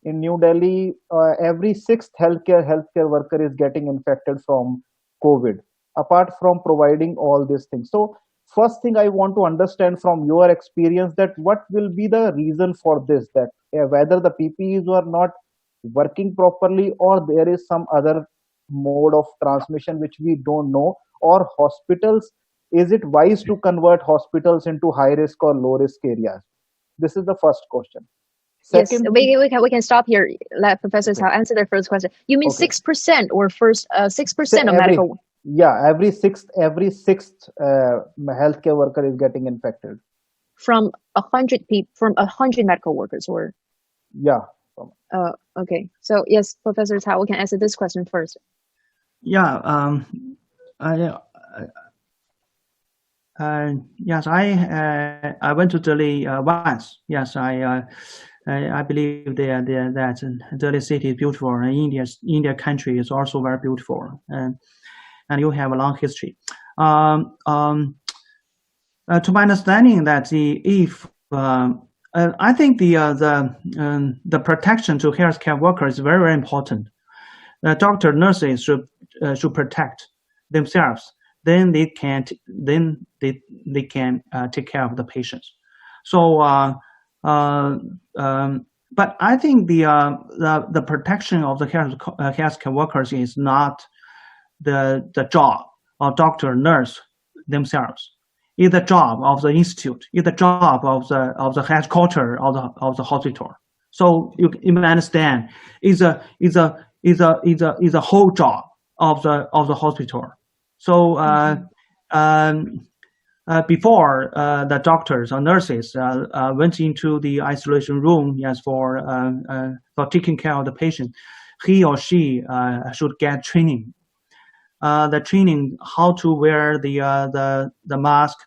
every sixth healthcare worker is getting infected from COVID. Apart from providing all these things, so first thing I want to understand from your experience that what will be the reason for this? That whether the PPEs were not working properly, or there is some other mode of transmission which we don't know, or hospitals. Is it wise to convert hospitals into high risk or low risk areas? This is the first question. Yes, Second, we can stop here. Let Professor okay. Cao answer the first question. You mean Okay. 6% or first 6% of every, medical? yeah, every sixth healthcare worker is getting infected. From 100 people, from 100 medical workers, or Yeah. okay. So yes, Professor Cao, we can answer this question first. Yeah. Yes, I went to Delhi once. Yes, I believe that Delhi city is beautiful, and India country is also very beautiful, and you have a long history. To my understanding, that I think the protection to healthcare workers is very, very important. Doctor, nurses should protect themselves. Then they can take care of the patients. So, but I think the protection of the healthcare workers is not the job of doctor, nurse themselves. It's the job of the institute. It's the job of the headquarters of the hospital. So you may understand, is a whole job of the hospital. So before the doctors or nurses went into the isolation room, yes, for taking care of the patient, he or she should get training. The training how to wear the mask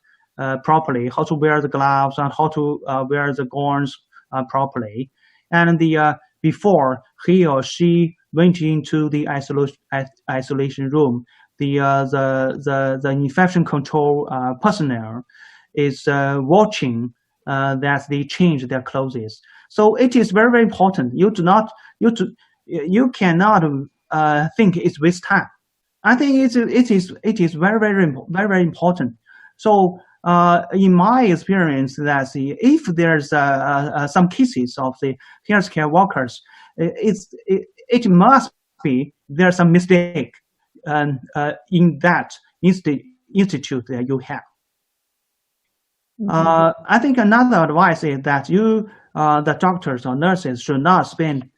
properly, how to wear the gloves, and how to wear the gowns properly. And before he or she went into the isolation room, the infection control personnel is watching that they change their clothes. So it is very, very important. You cannot think it's waste time. I think it is very, very, very, very important. So in my experience, that if there's some cases of the healthcare workers, it must be there's some mistake in that institute that you have. I think another advice is that the doctors or nurses should not spend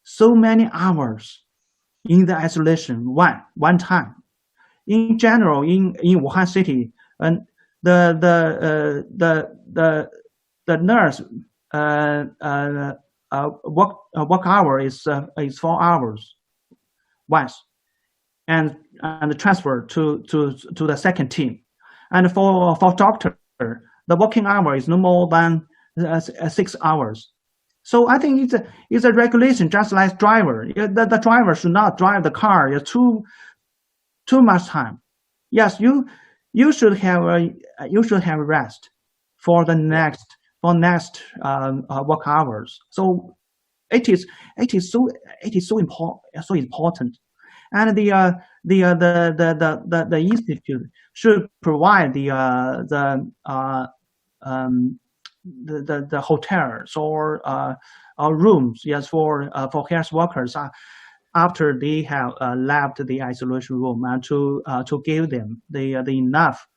so many hours in the isolation one time. In general, in Wuhan City, and the nurse work hour is 4 hours once, and transfer to the second team. And for doctor, the working hour is no more than 6 hours. So I think it's a regulation, just like driver. The driver should not drive the car too much time. Yes, you should have rest for the next work hours. So it is so important, and the institute should provide the hotels or rooms, yes, for health workers after they have left the isolation room, and to give them the enough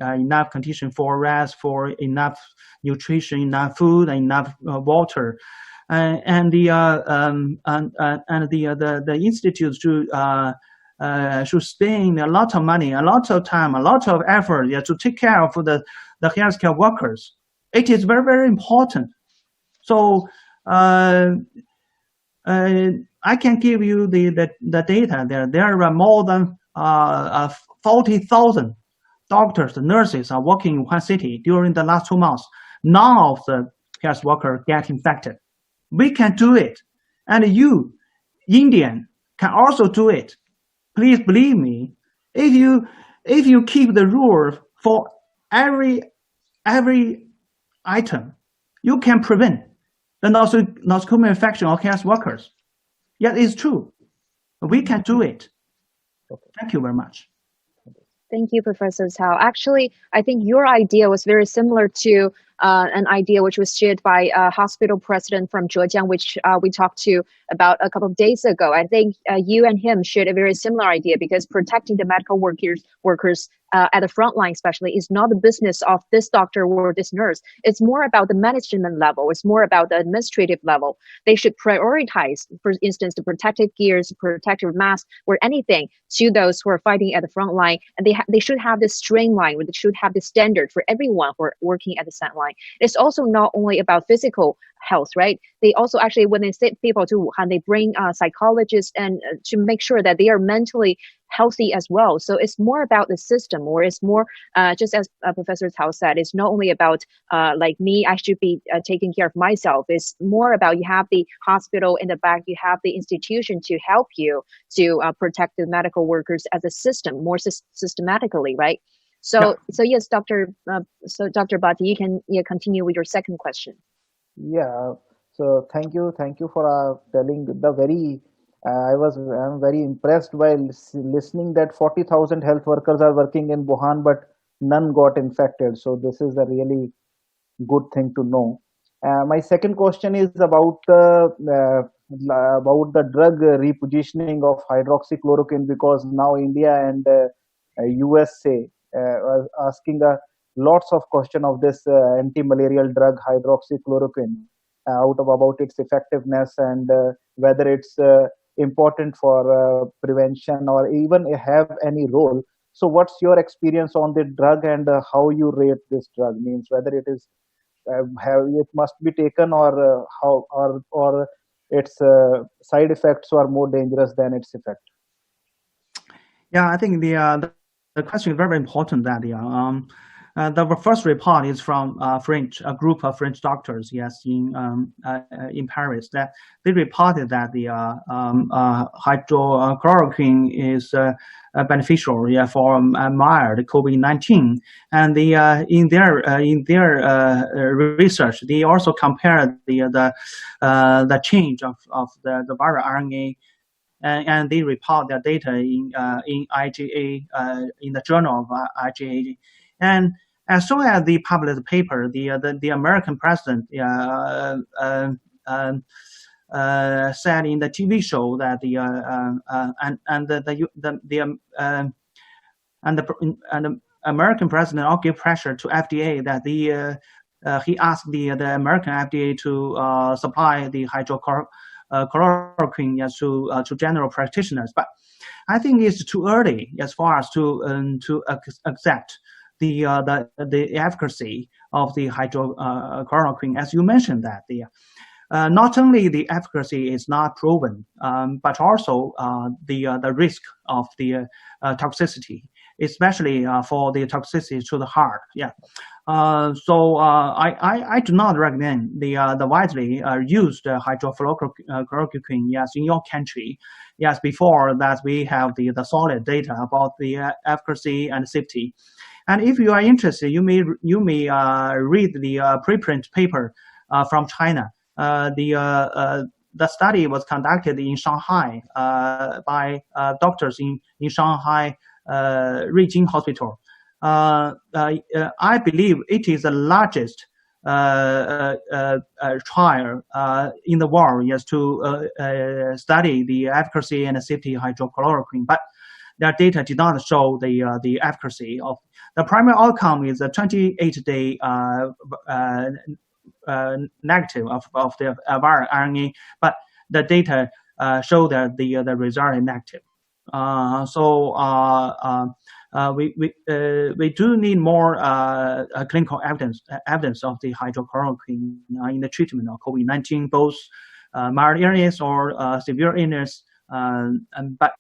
enough condition for rest, for enough nutrition, enough food, enough water, and the institute should spend a lot of money, a lot of time, a lot of effort, yeah, to take care of the healthcare workers. It is very, very important. So I can give you the data there. There are more than 40,000 doctors and nurses are working in Wuhan City during the last 2 months. None of the health workers get infected. We can do it, and you, Indian, can also do it. Please believe me. If you keep the rule for every item, you can prevent the nosocomial infection of health workers. Yeah, it's true. We can do it. Thank you very much. Thank you, Professor Cao. Actually, I think your idea was very similar to an idea which was shared by a hospital president from Zhejiang, which we talked to about a couple of days ago. I think you and him shared a very similar idea, because protecting the medical workers at the front line especially is not the business of this doctor or this nurse. It's more about the management level. It's more about the administrative level. They should prioritize, for instance, the protective gears, protective masks, or anything to those who are fighting at the front line. And they should have this streamline, or they should have the standard for everyone who are working at the front line. It's also not only about physical health, right? They also actually, when they send people to Wuhan, they bring psychologists and to make sure that they are mentally healthy as well. So it's more about the system, or it's more just as Professor Cao said, it's not only about like me, I should be taking care of myself. It's more about you have the hospital in the back, you have the institution to help you to protect the medical workers as a system, more systematically, right? So yes, Dr. Bhatti, you can continue with your second question. Yeah. So thank you for telling the very. I'm very impressed while listening that 40,000 health workers are working in Wuhan, but none got infected. So this is a really good thing to know. My second question is about the drug repositioning of hydroxychloroquine, because now India and USA are asking lots of question of this anti-malarial drug hydroxychloroquine out of about its effectiveness and whether it's important for prevention or even have any role. So what's your experience on the drug and how you rate this drug? Means whether it is it must be taken, or how, or its side effects are more dangerous than its effect. Yeah, I think the question is very important. That the first report is from a group of French doctors, yes, in Paris, that they reported that the hydrochloroquine is beneficial, for mild COVID-19, and in their research, they also compared the change of the viral RNA. And they report their data in IgA, in the journal of IgA. And as soon as they published the paper, the American president said in the TV show that the American president all give pressure to FDA that he asked the American FDA to supply the hydrochloroquine to general practitioners. But I think it's too early as far as to accept the efficacy of the hydrochloroquine. As you mentioned, that not only the efficacy is not proven, but also the risk of the toxicity, especially for the toxicity to the heart. Yeah. So I do not recommend the widely used hydrochloroquine, yes, in your country. Yes, before that we have the solid data about the efficacy and safety. And if you are interested, you may read the preprint paper from China. The study was conducted in Shanghai by doctors in Shanghai Beijing Hospital. I believe it is the largest trial in the world, yes, to study the efficacy and safety of hydrochloroquine. But their data did not show the efficacy of the primary outcome is a 28-day negative of the viral RNA, but the data show that the result is negative. We do need more clinical evidence of the hydrochloroquine in the treatment of COVID-19, both mild illness or severe illness. But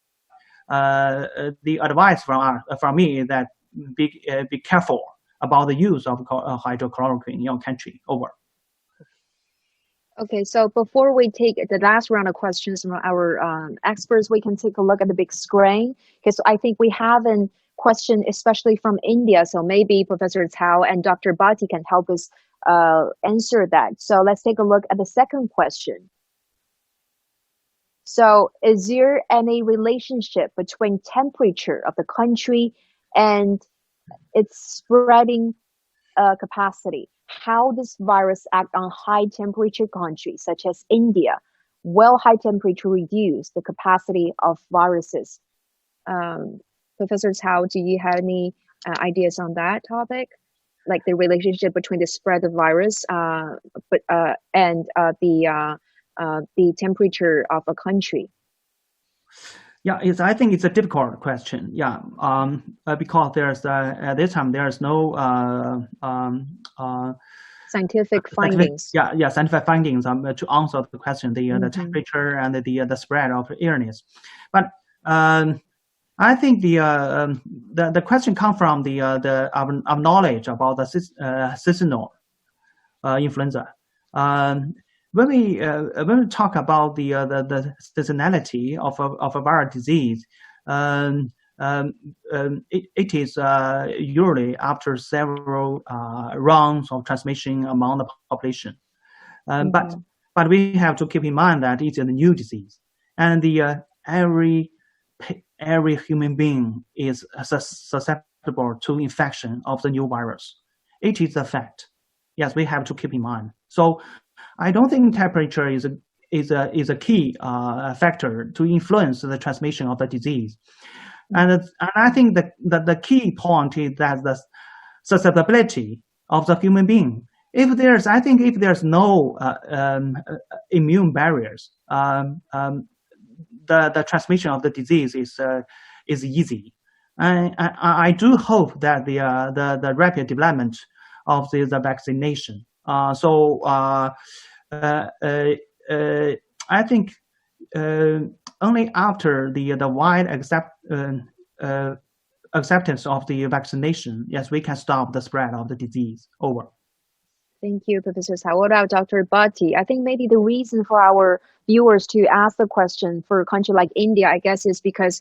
the advice from me is that be careful about the use of hydrochloroquine in your country. Over. Okay, so before we take the last round of questions from our experts, we can take a look at the big screen, because I think we have a question, especially from India. So maybe Professor Cao and Dr. Bhatti can help us answer that. So let's take a look at the second question. So is there any relationship between temperature of the country and its spreading capacity. How does virus act on high temperature countries such as India? Will high temperature reduce the capacity of viruses? Professor Cao, do you have any ideas on that topic? Like the relationship between the spread of virus and the temperature of a country? Yeah, I think it's a difficult question. Yeah, because there's at this time there's no scientific findings. Scientific findings to answer the question, the temperature and the spread of illness. But I think the question comes from our knowledge about the seasonal influenza. When we talk about the seasonality of a viral disease, it is usually after several rounds of transmission among the population. But we have to keep in mind that it's a new disease, and every human being is susceptible to infection of the new virus. It is a fact. Yes, we have to keep in mind. So I don't think temperature is a key factor to influence the transmission of the disease. And I think that the key point is that the susceptibility of the human being. If there's no immune barriers, the transmission of the disease is easy. I do hope that the rapid development of the vaccination. I think only after the wide acceptance of the vaccination, yes, we can stop the spread of the disease. Over. Thank you, Professor Cao. What about Dr. Bhatti? I think maybe the reason for our viewers to ask the question for a country like India, I guess, is because,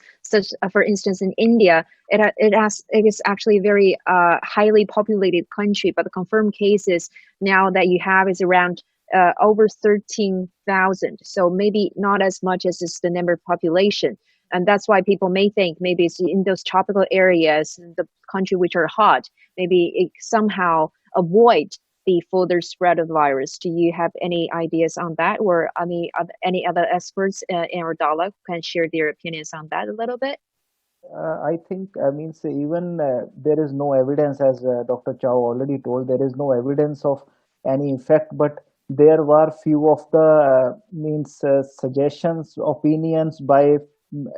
for instance, in India, it is actually a very highly populated country, but the confirmed cases now that you have is around over 13,000. So maybe not as much as is the number of population. And that's why people may think maybe it's in those tropical areas, in the country which are hot, maybe it somehow avoid the further spread of virus. Do you have any ideas on that, or any other experts in our dialogue can share their opinions on that a little bit? I think, even there is no evidence, as Dr. Cao already told, there is no evidence of any effect, but there were few of the suggestions, opinions by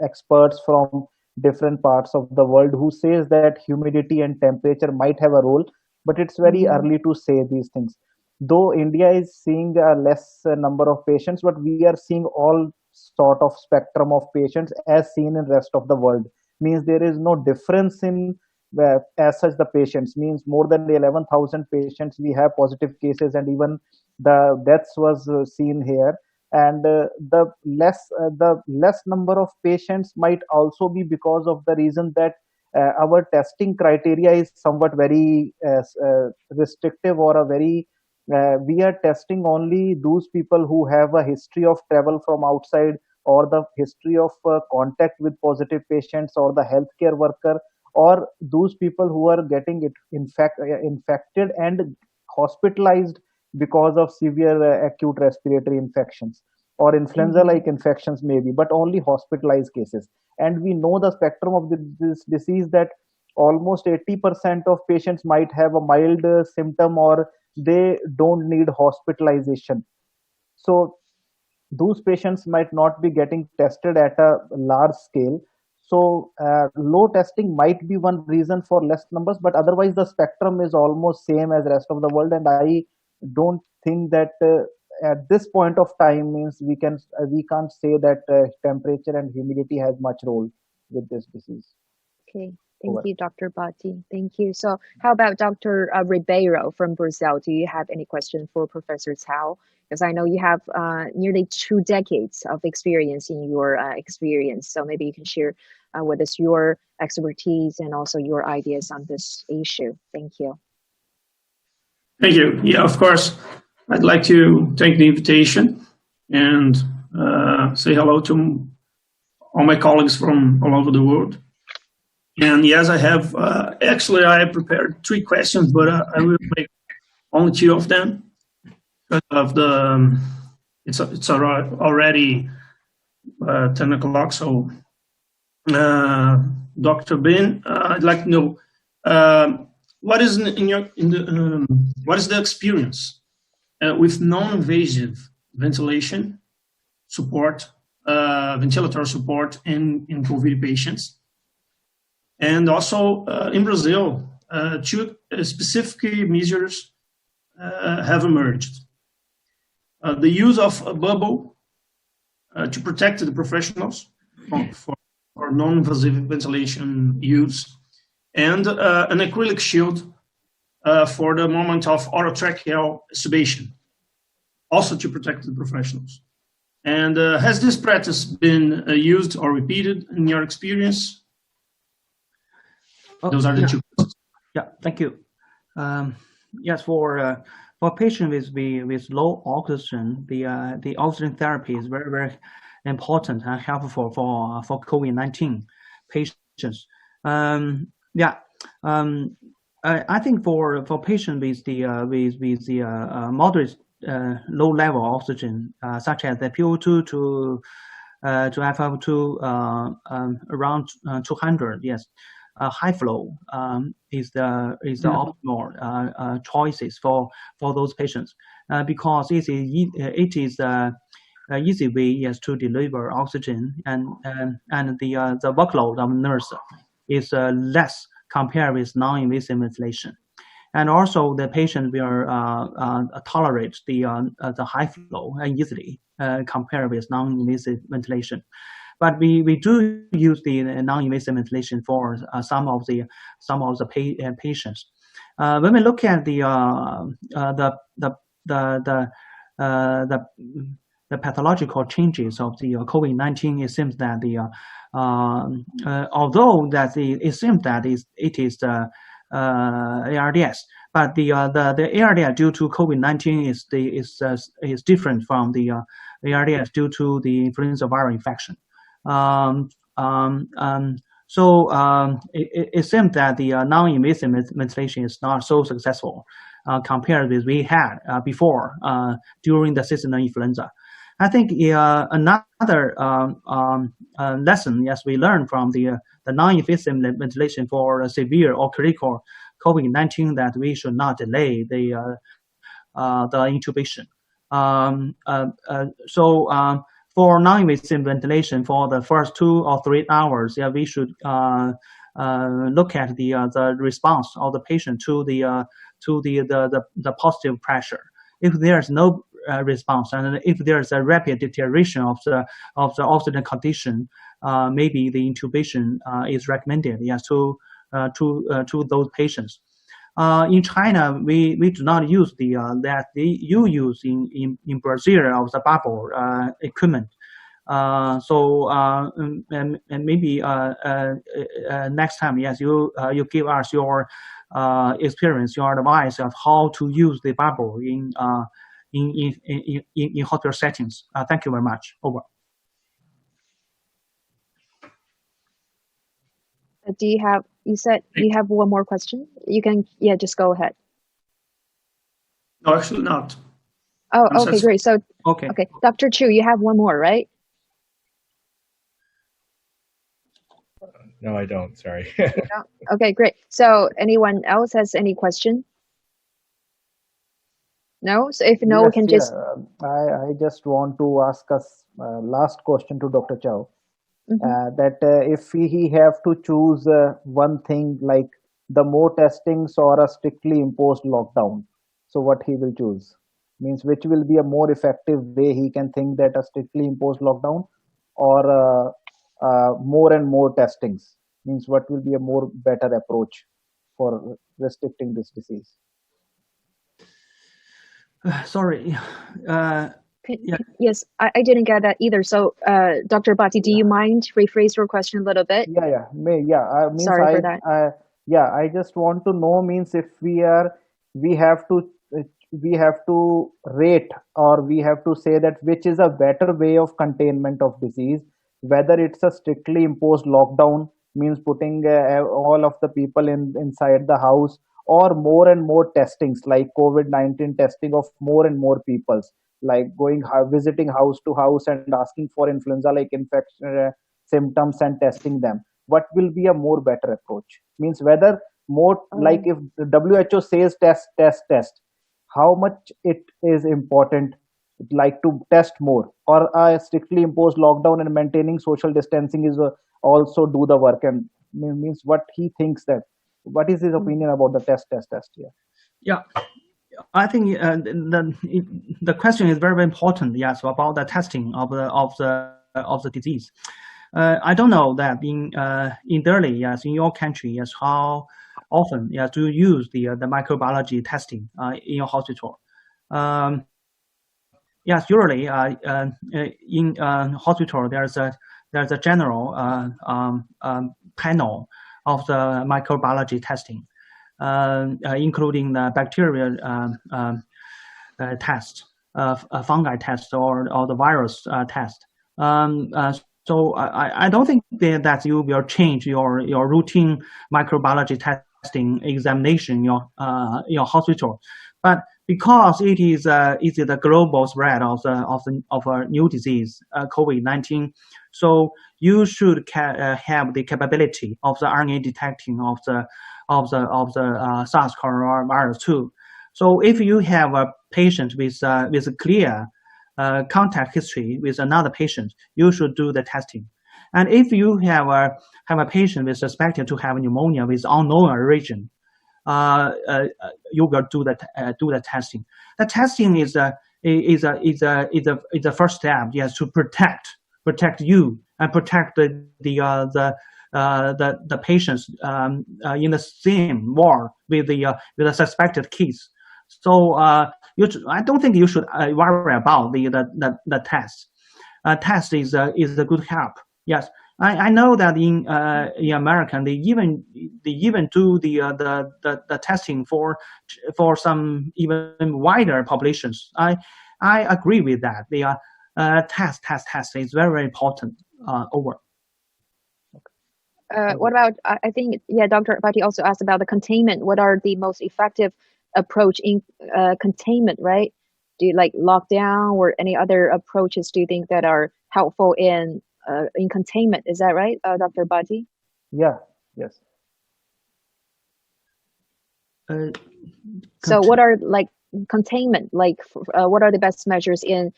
experts from different parts of the world who says that humidity and temperature might have a role, but it's very early to say these things. Though India is seeing a less number of patients, but we are seeing all sort of spectrum of patients as seen in rest of the world. Means there is no difference in as such the patients. Means more than 11,000 patients we have positive cases, and even the deaths was seen here. And the less number of patients might also be because of the reason that our testing criteria is somewhat very restrictive, or a very we are testing only those people who have a history of travel from outside, or the history of contact with positive patients, or the healthcare worker, or those people who are getting infected and hospitalized because of severe acute respiratory infections or influenza-like infections maybe, but only hospitalized cases. And we know the spectrum of this disease, that almost 80% of patients might have a mild symptom, or they don't need hospitalization. So those patients might not be getting tested at a large scale. So low testing might be one reason for less numbers, but otherwise the spectrum is almost same as rest of the world. And I don't think that at this point of time we can't say that temperature and humidity has much role with this disease. Okay, thank you, Dr. Bhatti. Thank you. So how about Dr. Ribeiro from Brazil? Do you have any question for Professor Cao? Because I know you have nearly 2 decades of experience in your experience. So maybe you can share with us your expertise and also your ideas on this issue. Thank you. Thank you. Yeah, of course. I'd like to take the invitation and say hello to all my colleagues from all over the world. And yes, I have, actually I prepared 3 questions, but I will make only 2 of them because of the, it's already 10 o'clock. So, Dr. Bin, I'd like to know, what is what is the experience with non-invasive ventilation support, ventilator support in COVID patients? And also in Brazil, 2 specific measures have emerged. The use of a bubble to protect the professionals for non-invasive ventilation use, and an acrylic shield for the moment of orotracheal extubation, also to protect the professionals. And has this practice been used or repeated in your experience? Those are the 2 questions. Yeah, thank you. Yes, for patients with low oxygen, the oxygen therapy is very, very important and helpful for COVID-19 patients. I think for patients with the moderate low level oxygen, such as the PO2 to FiO2 around 200, yes. High flow is the optimal choices for those patients because it is easy way, yes, to deliver oxygen, and the workload of nurse is less compared with non-invasive ventilation, and also the patient will tolerate the high flow easily compared with non-invasive ventilation. But we do use the non-invasive ventilation for some of the patients. When we look at the pathological changes of the COVID-19, it seems that although that it seems that it is the ARDS, but the ARDS due to COVID-19 is different from the ARDS due to the influenza viral infection. It seems that the non-invasive ventilation is not so successful compared with we had before during the seasonal influenza. I think another lesson, yes, we learned from the non-invasive ventilation for severe or critical COVID-19 that we should not delay the intubation. For non-invasive ventilation, for the first 2 or 3 hours, yeah, we should look at the response of the patient to the positive pressure. If there's no response, and if there's a rapid deterioration of the oxygen condition, maybe the intubation is recommended, yes, to those patients. In China, we do not use that you use in Brazil of the bubble equipment. And maybe next time, yes, you give us your experience, your advice of how to use the bubble in hospital settings. Thank you very much. Over. You said you have one more question? You can, yeah, just go ahead. No, actually not. Oh, okay, great. So, okay, Dr. Chu, you have one more, right? No, I don't. Sorry. Okay, great. So, anyone else has any question? No. So, if no, we can just. I just want to ask us last question to Dr. Chow. That if he have to choose one thing, like the more testings or a strictly imposed lockdown, so what he will choose? Means which will be a more effective way he can think, that a strictly imposed lockdown or more and more testings? Means what will be a more better approach for restricting this disease? Sorry. Yeah. Yes, I didn't get that either. So, Dr. Bhatti, do you mind rephrase your question a little bit? Yeah. Sorry for that. I just want to know, means if we have to rate, or we have to say that which is a better way of containment of disease, whether it's a strictly imposed lockdown, means putting all of the people inside the house, or more and more testings like COVID-19 testing of more and more peoples, like going visiting house to house and asking for influenza like infection symptoms and testing them. What will be a more better approach? Means whether more, like if the WHO says test, how much it is important like to test more, or a strictly imposed lockdown and maintaining social distancing is also do the work, and means what he thinks that, what is his opinion about the test? Yeah. Yeah, I think the question is very, very important. Yes, about the testing of the disease. I don't know that in Delhi, yes, in your country, yes, how often, yes, do you use the microbiology testing in your hospital? Yes, usually in hospital there's a general panel of the microbiology testing, including the bacterial test, fungi test, or the virus test. So I don't think that you will change your routine microbiology testing examination in your hospital, but because it is the global spread of a new disease, COVID-19, so you should have the capability of the RNA detecting of the SARS coronavirus too. So if you have a patient with a clear contact history with another patient, you should do the testing. And if you have a patient with suspected to have pneumonia with unknown origin, you will do the testing. The testing is the first step, yes, to protect you and protect the patients in the same ward with the suspected case. So I don't think you should worry about the test. Test is a good help. Yes, I know that in America they even do the testing for some even wider populations. I agree with that. The test is very, very important. Over. What about, I think, yeah, Dr. Bhatti also asked about the containment. What are the most effective approach in containment, right? Do you like lockdown or any other approaches do you think that are helpful in containment? Is that right, Dr. Bhatti? Yeah, yes. So what are like containment, like what are the best measures in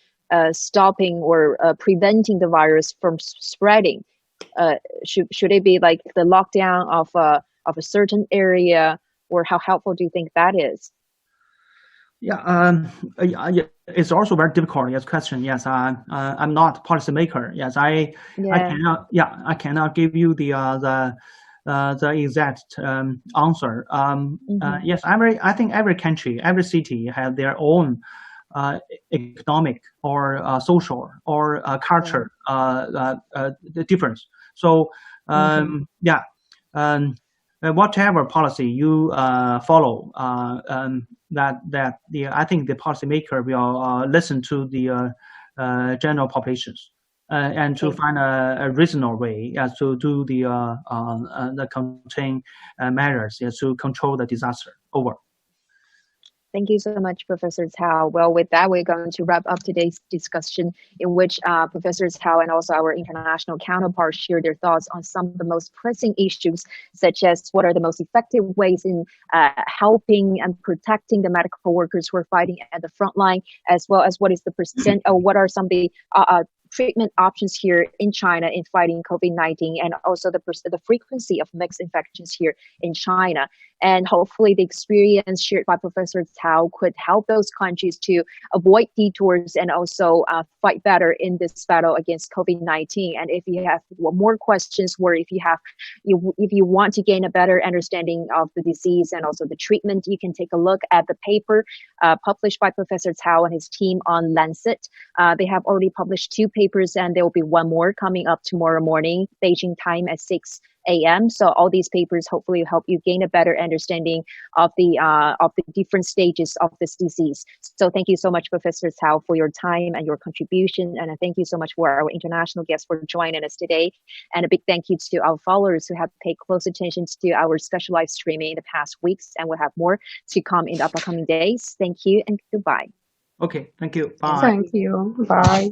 stopping or preventing the virus from spreading? Should it be like the lockdown of a certain area, or how helpful do you think that is? Yeah, it's also very difficult. Yes, question. Yes, I'm not policymaker. Yes, I cannot. Yeah, I cannot give you the exact answer. Yes, I think every country, every city has their own economic or social or culture difference. So yeah. Whatever policy you follow, I think the policymaker will listen to the general populations and to find a reasonable way to do the contain measures to control the disaster. Over. Thank you so much, Professor Cao. Well, with that, we're going to wrap up today's discussion, in which Professor Cao and also our international counterparts share their thoughts on some of the most pressing issues, such as what are the most effective ways in helping and protecting the medical workers who are fighting at the front line, as well as what is the percent, or what are some of the treatment options here in China in fighting COVID-19, and also the frequency of mixed infections here in China. And hopefully the experience shared by Professor Cao could help those countries to avoid detours and also fight better in this battle against COVID-19. And if you have more questions, or if you want to gain a better understanding of the disease and also the treatment, you can take a look at the paper published by Professor Cao and his team on Lancet. They have already published 2 papers, and there will be one more coming up tomorrow morning, Beijing time at 6 a.m. So all these papers hopefully help you gain a better understanding of the different stages of this disease. So thank you so much, Professor Cao, for your time and your contribution. And thank you so much for our international guests for joining us today. And a big thank you to our followers who have paid close attention to our special live streaming in the past weeks, and we'll have more to come in the upcoming days. Thank you and goodbye. Okay, thank you. Bye. Thank you. Bye.